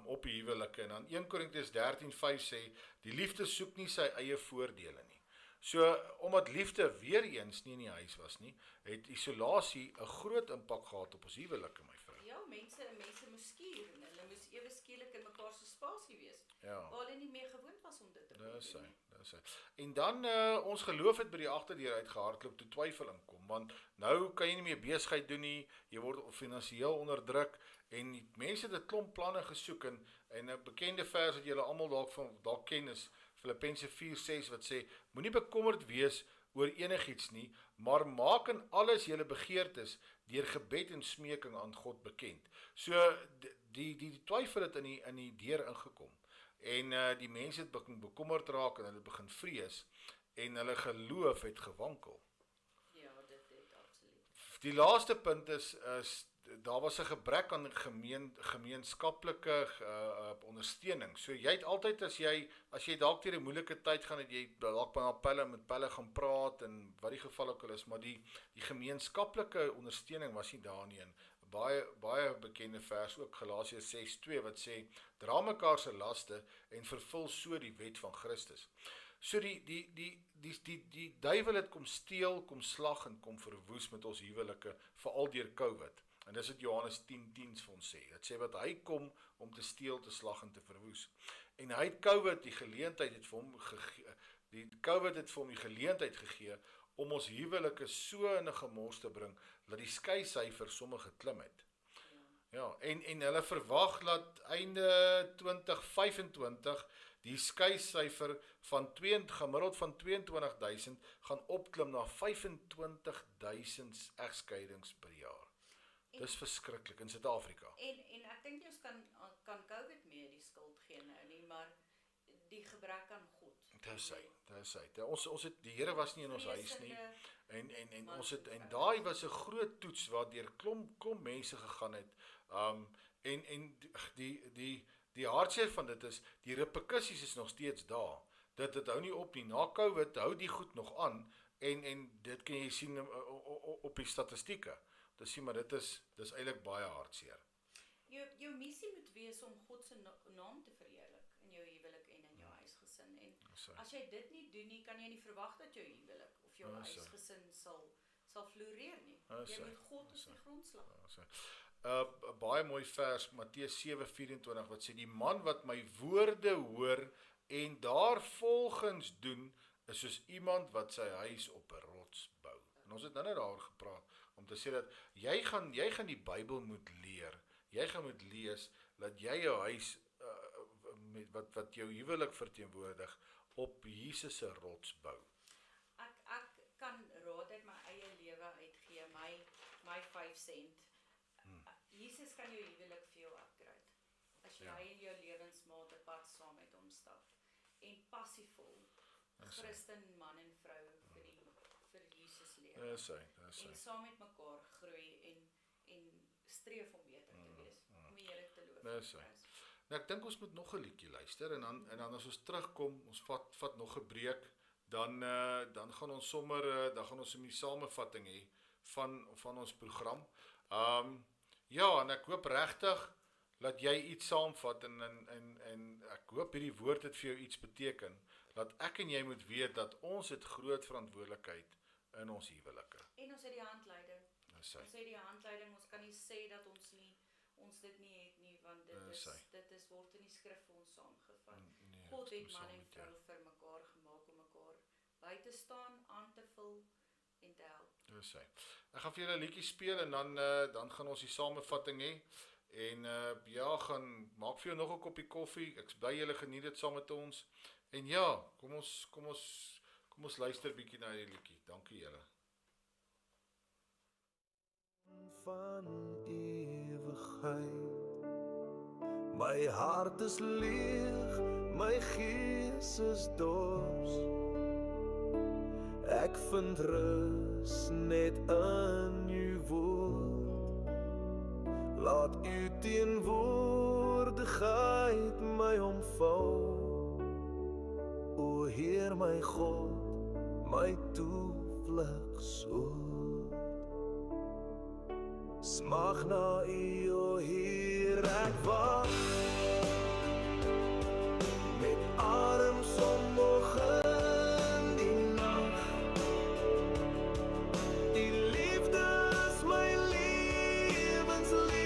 op die huwelike. En dan 1 Korintiërs 13:5 sê die liefde soek nie sy eie voordele nie. So, omdat liefde weer eens nie in die huis was nie, het isolasie 'n groot impak gehad op ons huwelike, my vrou. Ja, mense moes skuur en hulle moes ewe skielik in mekaar se spasie wees. Ja. Waar hulle nie meer gewoond was om dit te doen. Dis hy. En dan ons geloof het by die agterdeur uitgehardloop toe twyfel inkom, want nou kan jy nie meer besigheid doen nie, jy word finansiëel onderdruk en die mense het 'n klomp planne gesoek en 'n bekende vers wat julle almal dalk ken is Filippense 4:6 wat sê moenie bekommerd wees oor enigiets nie, maar maak in alles julle begeertes deur gebed en smeking aan God bekend. So die twyfel het in die deur ingekom. En die mense het begin bekommerd raak en hulle begin vrees en hulle geloof het gewankel. Ja, dit absoluut. Die laaste punt is daar was 'n gebrek aan gemeenskaplike ondersteuning. So jy het altyd as jy dalk deur 'n moeilike tyd gaan, het jy dalk met pelle gaan praat en wat die geval ook al is, maar die gemeenskaplike ondersteuning was nie daar nie. Baie bekende vers ook Galasiërs 6:2 wat sê dra mekaar se laste en vervul so die wet van Christus. So die duiwel het kom steel, kom slag en kom verwoes met ons huwelike, veral deur COVID. En dis wat Johannes 10:10 vir ons sê. Dit sê wat hy kom om te steel, te slag en te verwoes. En hy het COVID die geleentheid het vir hom gegee om ons huwelike so in 'n gemors te bring dat die skeisyfer sommer geklim het. Ja, en hulle verwag dat einde 2025 die skeisyfer gemiddeld van 22,000 gaan opklim na 25,000 egskeidings per jaar. Dis verskriklik in Suid-Afrika. En ek dink jy ons kan COVID meer die skuld gee nou nie, maar die gebrek aan God. Dis hy. Ons het die Here was nie in ons huis nie. En ons het daai was 'n groot toets waardeur klomp mense gegaan het. En die hartseer van dit is die reperkusies is nog steeds daar. Dit hou nie op nie. Na COVID hou die goed nog aan en dit kan jy sien op die statistieke. Dis sien maar dis eintlik baie hartseer. Jou missie moet wees om God se naam te verheerlik in jou huwelik en in jou huisgesin. En as jy dit nie doen nie, kan jy nie verwag dat jou huwelik of jou huisgesin sal floreer nie. Jy moet God as die grondslag. Baie mooi vers, Matteus 7:24, wat sê, die man wat my woorde hoor en daarvolgens doen, is soos iemand wat sy huis op 'n rots bou. En ons het nou net daaroor gepraat, om te sê dat jy gaan die Bybel moet leer. Jy gaan moet lees, dat jy jou huis, wat jou huwelik verteenwoordig, op Jesus se rots bou. Ek kan raad uit my eie lewe uitgee, my 5 sent. Jesus kan jou huwelik vir jou upgrade. As jy in jou lewensmaat 'n pad saam met hom stap. En passievol, Christen man en vrou vir Jesus lewe. En saam met mekaar groei en streef om beter te wees, om die Here te loof. Nou ek dink ons moet nog 'n liedjie luister en dan as ons terugkom, ons vat nog 'n breek, dan gaan ons sommer dan gaan ons 'n samevatting hê van ons program. Ja, en ek hoop regtig dat jy iets saamvat en ek hoop hierdie woord het vir jou iets beteken, dat ek en jy moet weet dat ons het groot verantwoordelikheid in ons huwelike. En ons het die handleiding. Ons het die handleiding, ons kan nie sê dat ons dit nie het nie, want dit word in die skrif vir ons saamgevat. God het man en vrou vir mekaar gemaak om mekaar by te staan, aan te vul en te help. Ek gaan vir julle 'n liedjie speel en dan gaan ons die samevatting hê. En gaan maak vir jou nog 'n koppie koffie. Ek bly julle geniet dit saam met ons. En ja, kom ons luister bietjie na hierdie liedjie. Dankie julle. Van ewigheid, my hart is leeg, my gees is dors. Ek vind rus net in u woord. Laat u teenwoordigheid my omvou. O Heer my God, my toevlugsoord. Smag na u, o Heer, ek wag met arms omhoog in die nag. Die liefde is my lewenslied.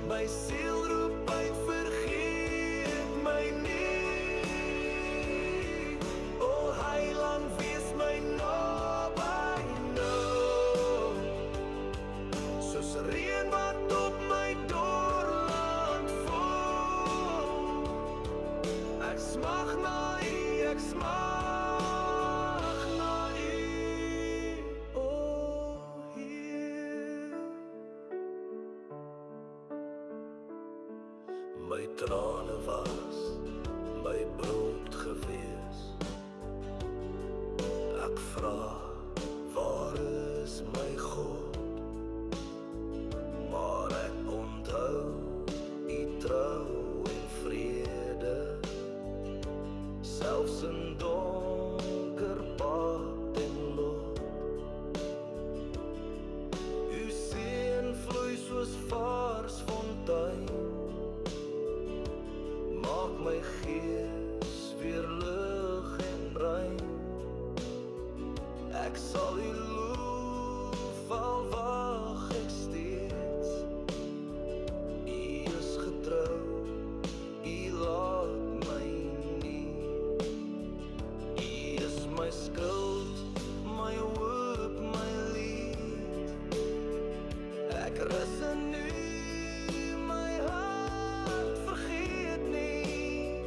My siel roep uit, vergeet my nie. O Heiland, wees my naby nou. Soos reën wat op my doorland val. Ek smag na u, ek smag na u, o Heer. My trane was my brood gewees. Ek vra, waar is my God? selfs in donker pad en loop. U seën vloei soos vars fontein, maak my gees weer lig en rein. Ek sal U loof, al wag ek steeds. U is getrou, U laat my nie. U is my skuld, my hoop, my lied. Ek rus in U, my hart vergeet nie.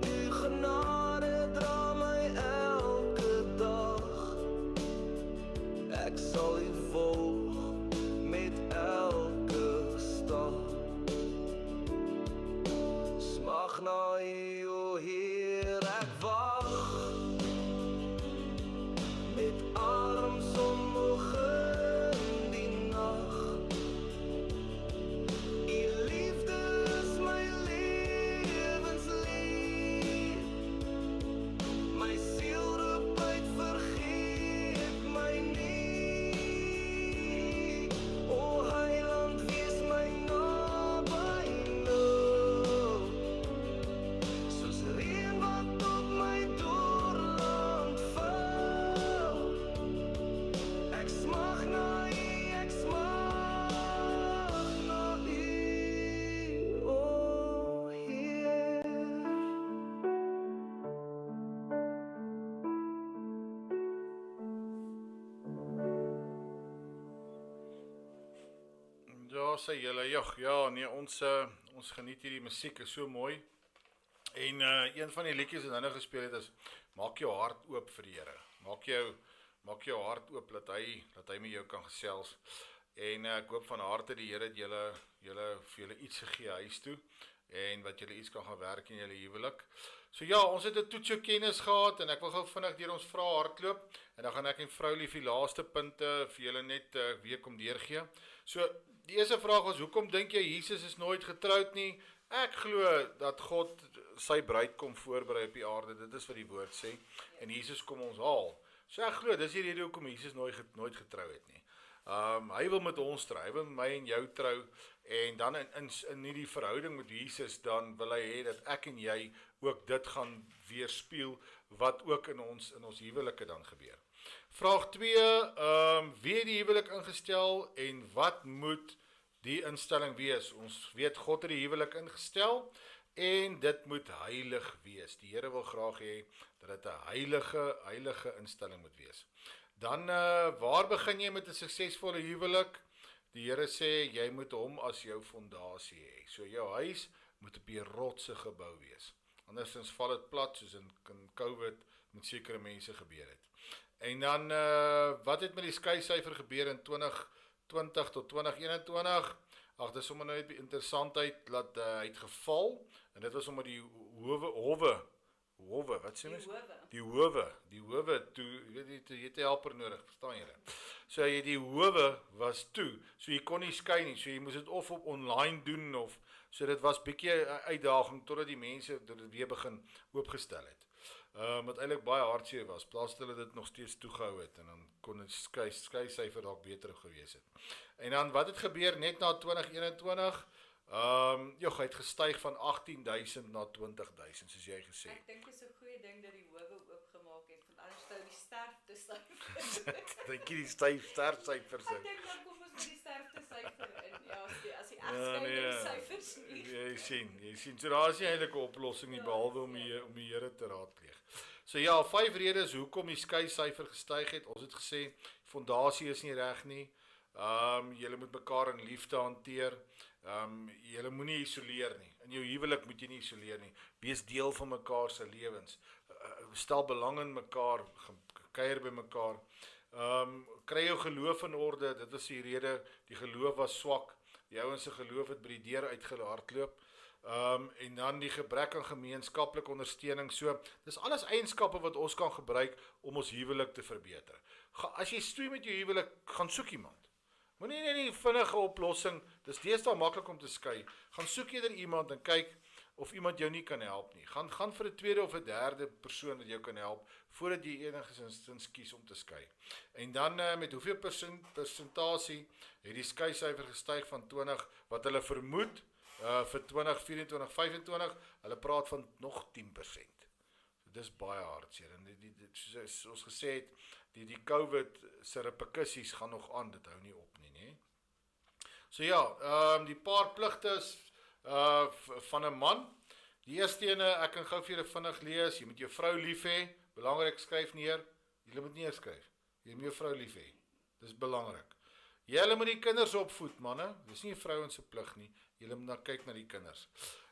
U genade dra my elke dag. Ek sal U volg met elke stap. Smag na U, o Heer, ek wag met arms omhoog in die nag. U liefde is my lewenslied. My siel roep uit, vergeet my nie. O Heiland, wees my naby nou. Soos reën wat op my doorland val. Ek smag na U, ek smag na U, o Heer. Ja, sê julle, nee, ons geniet hierdie musiek, is so mooi. En een van die liedjies wat hy nou gespeel het is, maak jou hart oop vir die Here. Maak jou hart oop, dat hy met jou kan gesels. En ek hoop van harte die Here het julle vir julle iets gegee huis toe, en wat julle iets kan gaan werk in julle huwelik. So ja, ons het 'n toets kennis gehad, en ek wil gou vinnig deur ons vrae hardloop, en dan gaan ek en vrou lief die laaste punte vir julle net weer kom deurgee. So, die eerste vraag was, hoekom dink jy Jesus is nooit getroud nie? Ek glo dat God sy bruid kom voorberei op die aarde, dit is wat die woord sê, en Jesus kom ons haal. So ek glo, dis die rede hoekom Jesus nooit getrou het nie. Hy wil met ons trou, hy wil met my en jou trou, en dan in die verhouding met Jesus, dan wil hy hê dat ek en jy ook dit gaan weerspieël, wat ook in ons huwelike dan gebeur. Vraag 2, wie het die huwelik ingestel, en wat moet die instelling wees? Ons weet God het die huwelik ingestel, en dit moet heilig wees. Die Here wil graag hê dat dit 'n heilige instelling moet wees. Dan, waar begin jy met 'n suksesvolle huwelik? Die Here sê, jy moet hom as jou fondasie hê. So jou huis moet op die rotse gebou wees. Andersins val dit plat, soos in COVID met sekere mense gebeur het. En dan, wat het met die skeisyfer gebeur in 2020 tot 2021? Ag, dis sommer nou net die interessantheid dat hy het geval, en dit was omdat die howe, wat sê mens? Die howe toe, jy het 'n helper nodig, verstaan julle? So die howe was toe, so jy kon nie skei nie, so jy moes dit of op online doen, of, so dit was bietjie 'n uitdaging, totdat die mense dit weer begin oopgestel het. Wat eintlik baie hartseer was, plaas hulle dit nog steeds toegehou het, en dan kon die skeisyfer dalk beter gewees het. En dan, wat het gebeur net na 2021? Hy het gestyg van 18.000 na 20.000, soos jy gesê. Ek dink dit is 'n goeie ding dat die howe oopgemaak het, want anders sou die sterftesyfer. Dink jy die sterftesyfer Ek dink dan kom ons met die sterftesyfer in. Ja, as die egskeidingsyfers nie. Jy sien, so daar is nie eintlik 'n oplossing nie, behalwe om die Here te raadpleeg. So ja, 5 redes hoekom die skeisyfer gestyg het. Ons het gesê, fondasie is nie reg nie. Julle moet mekaar in liefde hanteer. Julle moenie isoleer nie. In jou huwelik moet jy nie isoleer nie. Wees deel van mekaar se lewens. Stel belang in mekaar, kuier by mekaar. Kry jou geloof in orde. Dit is die rede, die geloof was swak. Die ouens se geloof het by die deur uitgehardloop. En dan die gebrek aan gemeenskaplike ondersteuning. So, dis alles eienskappe wat ons kan gebruik om ons huwelik te verbeter. As jy stoei met jou huwelik, gaan soek iemand. Moenie net die vinnige oplossing, dis deesdae maklik om te skei. Gaan soek eerder iemand en kyk, of iemand jou nie kan help nie. Gaan vir 'n tweede of 'n derde persoon wat jou kan help, voordat jy enigstens kies om te skei. En dan met hoeveel persentasie het die skeisyfer gestyg van 20, wat hulle vermoed, vir 2024, 25, hulle praat van nog 10%. So dis baie hartseer, en soos ons gesê het, die COVID se reperkusies gaan nog aan, dit hou nie op nie, né? So ja, die paar pligte is van 'n man. Die eerste ene, ek kan gou vir julle vinnig lees, jy moet jou vrou lief hê, belangrik, skryf neer, julle moet neerskryf, jy moet jou vrou lief hê, dis belangrik. Julle moet die kinders opvoed, manne, dis nie 'n vrouens se plig nie, julle moet kyk na die kinders.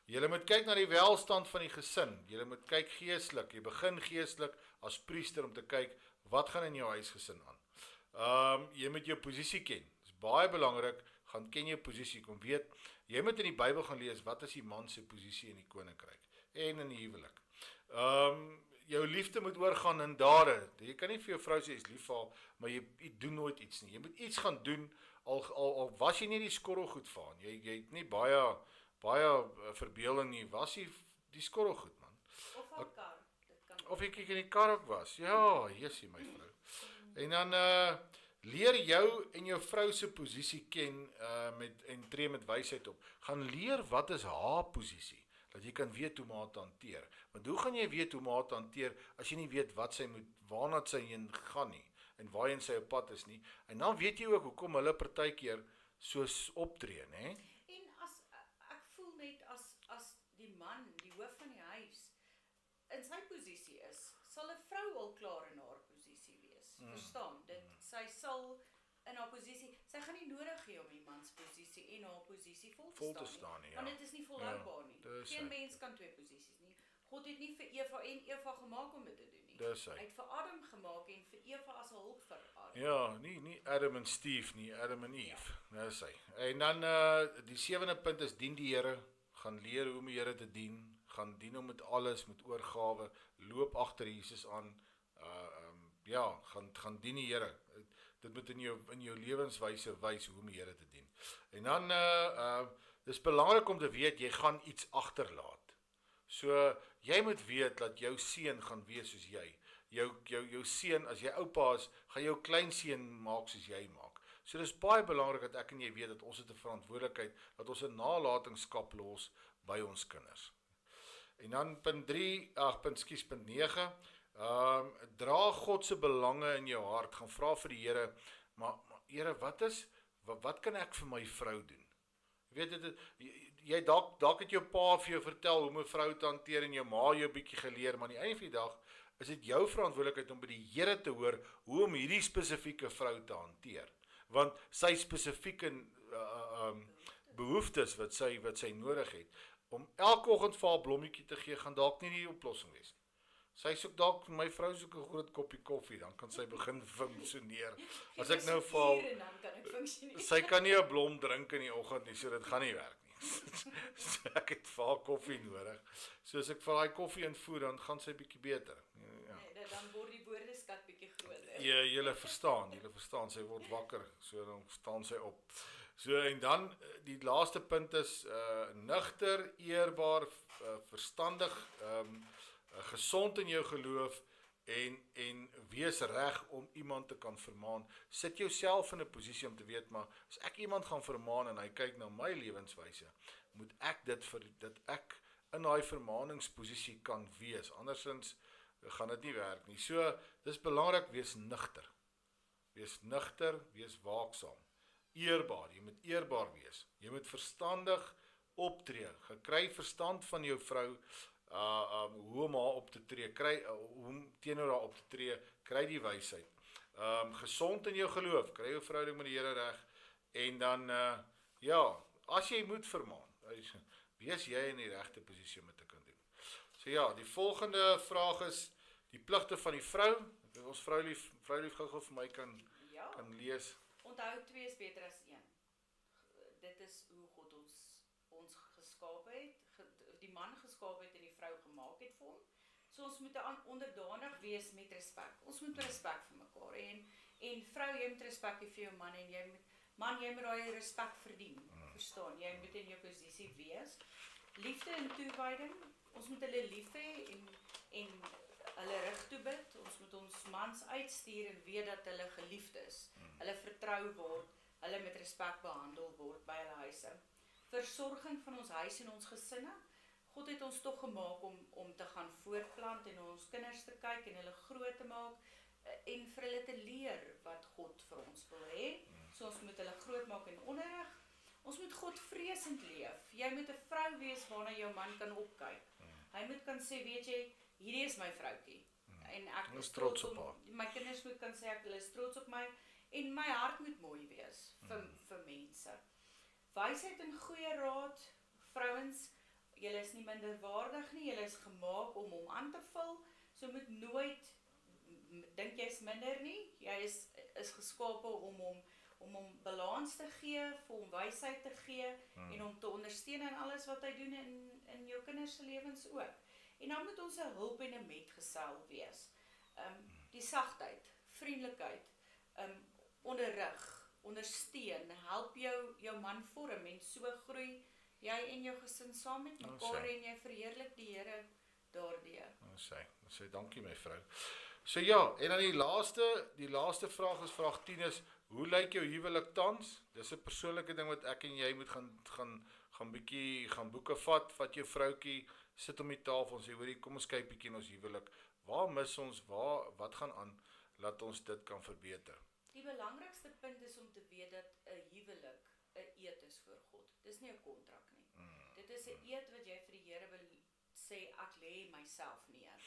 Julle moet kyk na die welstand van die gesin, julle moet kyk geestelik, jy begin geestelik as priester om te kyk, wat gaan in jou huisgesin aan. Jy moet jou posisie ken, dis baie belangrik, gaan ken jou posisie, kom weet, jy moet in die Bybel gaan lees, wat is die man se posisie in die koninkryk, en in die huwelik. Jou liefde moet oorgaan in dade, jy kan nie vir jou vrou sê, jy is lief vir haar, maar jy doen nooit iets nie, jy moet iets gaan doen, al was jy nie die skorrelgoed vir haar, jy het nie baie verbeelding nie, was jy die skorrelgoed, man. Of haar kar, dit kan Of jy kyk in die kar ook was, ja, jessie my vrou. En dan leer jou en jou vrou se posisie ken en tree met wysheid op. Gaan leer wat is haar posisie, dat jy kan weet hoe om haar te hanteer. Want hoe gaan jy weet hoe om haar te hanteer as jy nie weet wat sy moet, waarna sy heen gaan nie, en waarheen sy op pad is nie. En dan weet jy ook hoekom hulle partykeer soos optree, né? En ek voel net as die man, die hoof van die huis, in sy posisie is, sal 'n vrou al klaar in haar posisie wees. Verstaan? Sy sal in haar posisie, sy gaan nie nodig hê om die man se posisie en haar posisie vol te staan nie. ja. Want dit is nie volhoubaar nie. dis Geen hy. mens kan twee posisies nie. God het nie vir Eva gemaak om dit te doen nie. Dis hy. Hy het vir Adam gemaak en vir Eva as 'n hulp vir Adam. Ja, nie Adam en Steve nie, Adam en Eve, dis hy. En dan die 7de punt is, dien die Here, gaan leer hoe om die Here te dien, gaan dien hom met alles, met oorgawe, loop agter Jesus aan, gaan dien die Here. Dit moet in jou lewenswyse wys hoe om die Here te dien. En dan, dis belangrik om te weet, jy gaan iets agterlaat. So, jy moet weet dat jou seun gaan wees soos jy. Jou seun, as jy oupa is, gaan jou kleinseun maak soos jy maak. So, dis baie belangrik dat ek en jy weet dat ons het 'n verantwoordelikheid, dat ons 'n nalatenskap los by ons kinders. En dan punt 9, dra God se belange in jou hart, gaan vra vir die Here, maar Here, wat kan ek vir my vrou doen? Weet jy dalk het jou pa vir jou vertel hoe om 'n vrou te hanteer en jou ma jou bietjie geleer, maar aan die einde van die dag is dit jou verantwoordelikheid om by die Here te hoor hoe om hierdie spesifieke vrou te hanteer, want sy spesifieke behoeftes wat sy nodig het, om elke oggend vir haar blommetjie te gee, gaan dalk nie die oplossing wees. Sy soek dalk, my vrou soek 'n groot koppie koffie, dan kan sy begin funksioneer. As ek nou vir En dan kan ek funksioneer. sy kan nie 'n blom drink in die oggend nie, so dit gaan nie werk nie. So ek het vir haar koffie nodig. So as ek vir haar koffie invoer, dan gaan sy bietjie beter. Ja. Nee, dan word die woordeskat bietjie groter. Ja, julle verstaan, sy word wakker, so dan staan sy op. So en dan die laaste punt is nugter, eerbaar, verstandig, gesond in jou geloof en wees reg om iemand te kan vermaan. Sit jouself in 'n posisie om te weet, maar as ek iemand gaan vermaan en hy kyk na my lewenswyse, moet ek dat ek in daai vermaaningsposisie kan wees. Andersins gaan dit nie werk nie. So, dis belangrik, wees nugter. Wees waaksaam. Eerbaar, jy moet eerbaar wees. Jy moet verstandig optree. Gekry verstand van jou vrou, hoe om haar op te tree, hoe om teenoor haar op te tree, kry die wysheid. Gesond in jou geloof, kry jou verhouding met die Here reg, en dan, as jy moet vermaan, wees jy in die regte posisie om dit te kan doen. So ja, die volgende vraag is, die pligte van die vrou, ons vroulief gou vir my kan lees. Onthou 2 is beter as 1. Dit is hoe God ons geskaap het, die man geskaap het en die vrou gemaak het vir hom. So ons moet onderdanig wees met respek. Ons moet respek vir mekaar en vrou, jy moet respek hê vir jou man en jy moet daai respek verdien. Verstaan? Jy moet in jou posisie wees. Liefde en toewyding, ons moet hulle lief hê en hulle rig toe bid. Ons moet ons mans uitstuur en weet dat hulle geliefd is. Hulle vertrou word, hulle met respek behandel word by hulle huise. Versorging van ons huis en ons gesinne. God het ons tog gemaak om te gaan voortplant en ons kinders te kyk en hulle groot te maak en vir hulle te leer wat God vir ons wil hê. So ons moet hulle groot maak in onderrig. Ons moet God vreesend leef. Jy moet 'n vrou wees waarna jou man kan opkyk. Hy moet kan sê, weet jy, hierdie is my vroutjie. En ek is trots op haar. My kinders moet kan sê ek is trots op my en my hart moet mooi wees vir mense. Wysheid en goeie raad, vrouens, julle is nie minderwaardig nie, julle is gemaak om hom aan te vul, so moet nooit dink jy's minder nie, jy is geskape om hom balans te gee, vir hom wysheid te gee en hom te ondersteun in alles wat hy doen in jou kinders se lewens ook. En dan moet ons 'n hulp en 'n metgesel wees. Die sagtheid, vriendelikheid, onderrig, ondersteun, help jou man vorm en so groei jy en jou gesin saam met mekaar en jy verheerlik die Here daardeur. Sê dankie my vrou. So ja, en dan die laaste vraag is vraag 10 is, hoe lyk jou huwelik tans? Dis 'n persoonlike ding wat ek en jy moet gaan boeke vat jou vroutjie, sit om die tafel en sê, hoorie, kom ons kyk bietjie in ons huwelik. Waar mis ons, wat gaan aan, laat ons dit kan verbeter. Die belangrikste punt is om te weet dat 'n huwelik 'n eed is voor God. Dis nie 'n kontrak nie. Dit is 'n eed wat jy vir die Here wil sê, ek lê myself neer.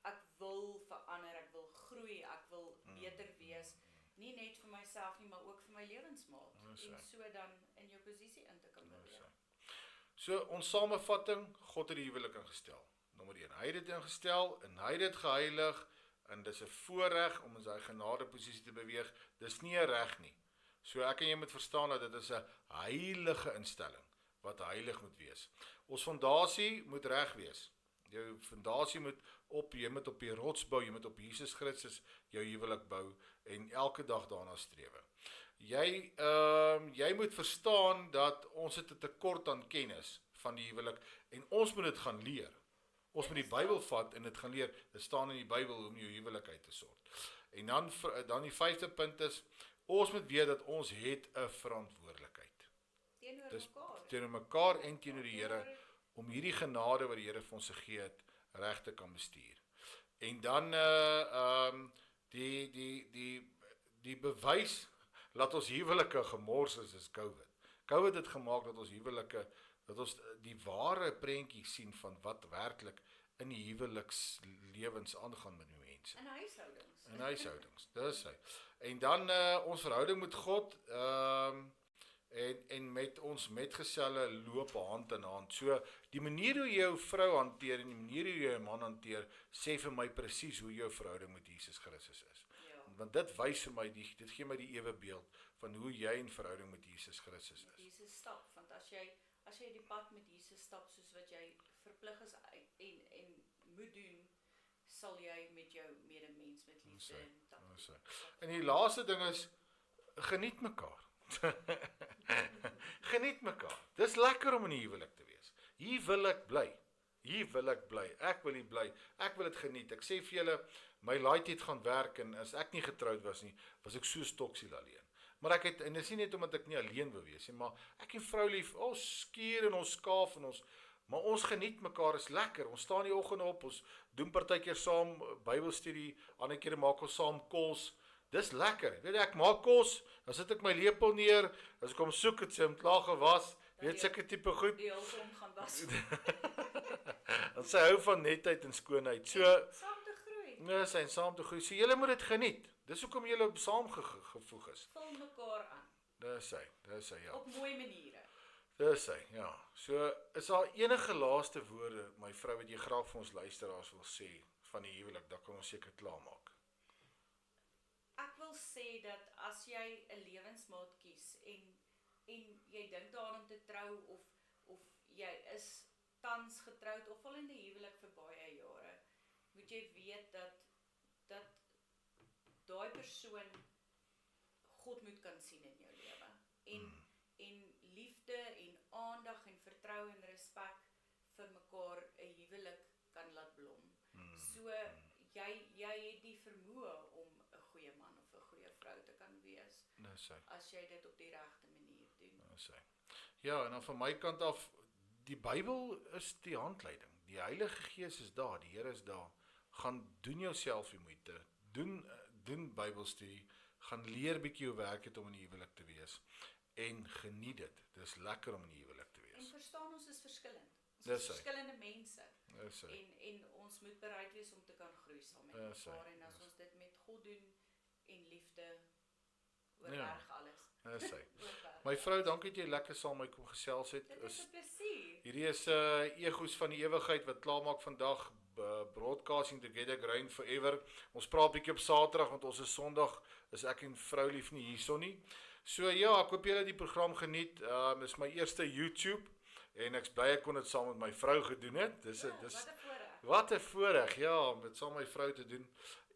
Ek wil verander, ek wil groei, ek wil beter wees. Nie net vir myself nie, maar ook vir my lewensmaat. En so dan in jou posisie in te kan beweeg. So ons samevatting, God het die huwelik ingestel. Nommer 1, hy het dit ingestel en hy het dit geheilig en dis 'n voorreg om in sy genade posisie te beweeg. Dis nie 'n reg nie. So ek en jy moet verstaan dat dit is 'n heilige instelling wat heilig moet wees. Ons fondasie moet reg wees. Jou fondasie moet jy moet op die rots bou, jy moet op Jesus Christus jou huwelik bou en elke dag daarna strewe. Jy moet verstaan dat ons het 'n tekort aan kennis van die huwelik en ons moet dit gaan leer. Ons moet die Bybel vat en dit gaan leer. Dit staan in die Bybel hoe om jou huwelik uit te sort. En dan die 5de punt is, ons moet weet dat ons het 'n verantwoordelikheid. Teenoor mekaar en teenoor die Here, om hierdie genade wat die Here vir ons gegee het, reg te kan bestuur. En dan die bewys dat ons huwelike gemors is COVID. COVID het gemaak dat ons huwelike, dat ons die ware prentjie sien van wat werklik in die huwelikslewens aangaan met die mense. In huishoudings, dis hy. En dan ons verhouding met God, en met ons metgeselle loop hand in hand. So, die manier hoe jy jou vrou hanteer en die manier hoe jy jou man hanteer, sê vir my presies hoe jou verhouding met Jesus Christus is. Ja. Want dit wys vir my, dit gee my die ewe beeld van hoe jy in verhouding met Jesus Christus is. Jesus stap, want as jy die pad met Jesus stap soos wat jy verplig is en moet doen, sal jy met jou medemens met liefde en takt. En die laaste ding is, geniet mekaar. Geniet mekaar. Dis lekker om in die huwelik te wees. Hier wil ek bly. Ek wil hier bly. Ek wil dit geniet. Ek sê vir julle, my laaityd gaan werk en as ek nie getroud was nie, was ek so stoksiel alleen. Maar en dis nie net omdat ek nie alleen wil wees nie, maar ek en vrou lief, ons skuur en ons skaaf en maar ons geniet mekaar, is lekker. Ons staan die oggend op, ons doen partykeer saam Bybelstudie, ander kere maak ons saam kos. Dis lekker. Weet jy, ek maak kos, dan sit ek my lepel neer, as ek kom soek het, sy hom klaar gewas, weet sulke tipe goed. Die hulp om gaan was. Dan sy hou van netheid en skoonheid. So, Saam te groei. nee, sy en saam te groei. So, julle moet dit geniet. Dis hoekom julle saam gevoeg is. Vul mekaar aan. Dis sy, ja. Op mooi maniere. Dis sy, ja. So, is daar enige laaste woorde, my vrou, wat jy graag vir ons luisteraars wil sê, van die huwelik, dan kan ons seker klaarmaak. Ek wil sê dat as jy 'n lewensmaat kies en jy dink daaraan om te trou of jy is tans getroud of al in die huwelik vir baie jare, moet jy weet dat daai persoon God moet kan sien in jou lewe. En liefde en aandag en vertroue en respek vir mekaar 'n huwelik kan laat blom. So jy het die vermoë om 'n goeie man of 'n goeie vrou te kan wees Dis hy. as jy dit op die regte manier doen. Dis hy. Ja, en dan van my kant af, die Bybel is die handleiding. Die Heilige Gees is daar, die Here is daar. Gaan doen jouself die moeite. Doen Bybelstudie, gaan leer bietjie hoe werk dit om in 'n huwelik te wees en geniet dit. Dis lekker om in 'n huwelik te En wees. verstaan ons is verskillend. Ons Dis is hy. verskillende mense. Dis hy. En ons moet bereid wees om te kan groei saam met Dis hy. mekaar en as ons dit met God doen en liefde Ja. oorberg alles. Dis hy. Oorberg. My vrou, dankie dat jy lekker saam met my kom gesels het. Dit is 'n plesier. Hierdie is egos van die ewigheid wat klaarmaak vandag. Broadcasting together, growing forever. Ons praat bietjie op Saterdag want ons is Sondag is ek en vrou lief nie hierson nie. So ja, ek hoop julle die program geniet. Dis my eerste YouTube en ek's bly ek kon dit saam met my vrou gedoen het. Dis Wat 'n voorreg. wat 'n voorreg, ja, om dit saam met my vrou te doen.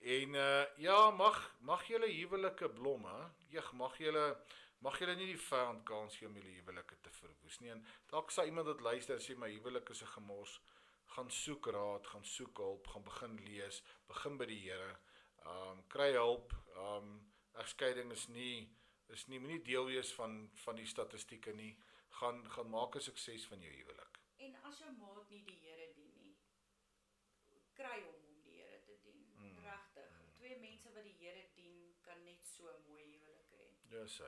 En ja, mag julle huwelike blom, hè? Mag julle nie die vyand kans gee om julle huwelike te verwoes nie. En dalk sal iemand wat luister en sê my huwelik is 'n gemors. Gaan soek raad, gaan soek hulp, gaan begin lees, begin by die Here. Kry hulp. Egskeiding is nie deel wees van die statistieke nie. Gaan maak 'n sukses van jou huwelik. En as jou maat nie die Here dien nie, kry hom om die Here te dien. Regtig. Twee mense wat die Here dien, kan net so 'n mooi huwelik hê. Daar's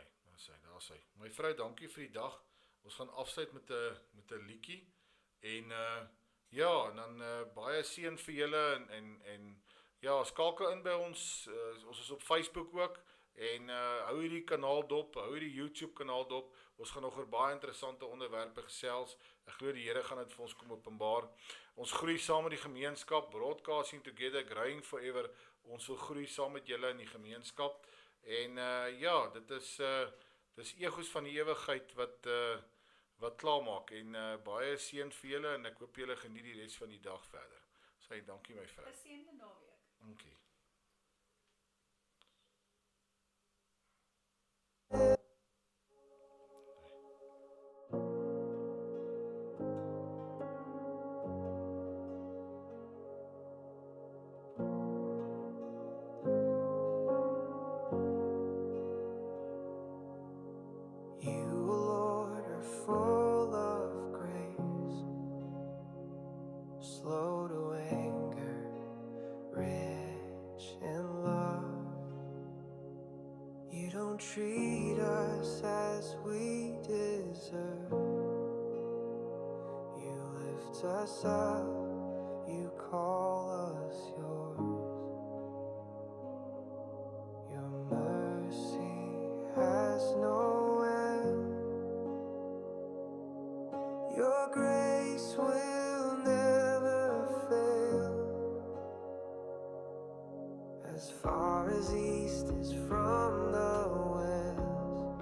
hy. My vrou, dankie vir die dag. Ons gaan afsluit met 'n liedjie en ja, en dan baie seën vir julle en ja, skakel in by ons. Ons is op Facebook ook en hou hierdie kanaal dop, hou hierdie YouTube kanaal dop. Ons gaan nog oor baie interessante onderwerpe gesels. Ek glo die Here gaan dit vir ons kom openbaar. Ons groei saam met die gemeenskap, broadcasting together, growing forever. Ons wil groei saam met julle in die gemeenskap. En ja, dis egos van die ewigheid wat klaarmaak en baie seën vir julle en ek hoop julle geniet die res van die dag verder. Sê dankie my vrou. Geseënde naweek. Dankie. You, Lord, are full of grace, slow to anger, rich in love. You don't treat us as we deserve. You lift us up, you call us yours. Your mercy has no end. Your grace will never fail. As far as east is from the west,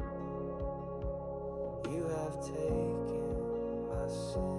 you have taken my sin.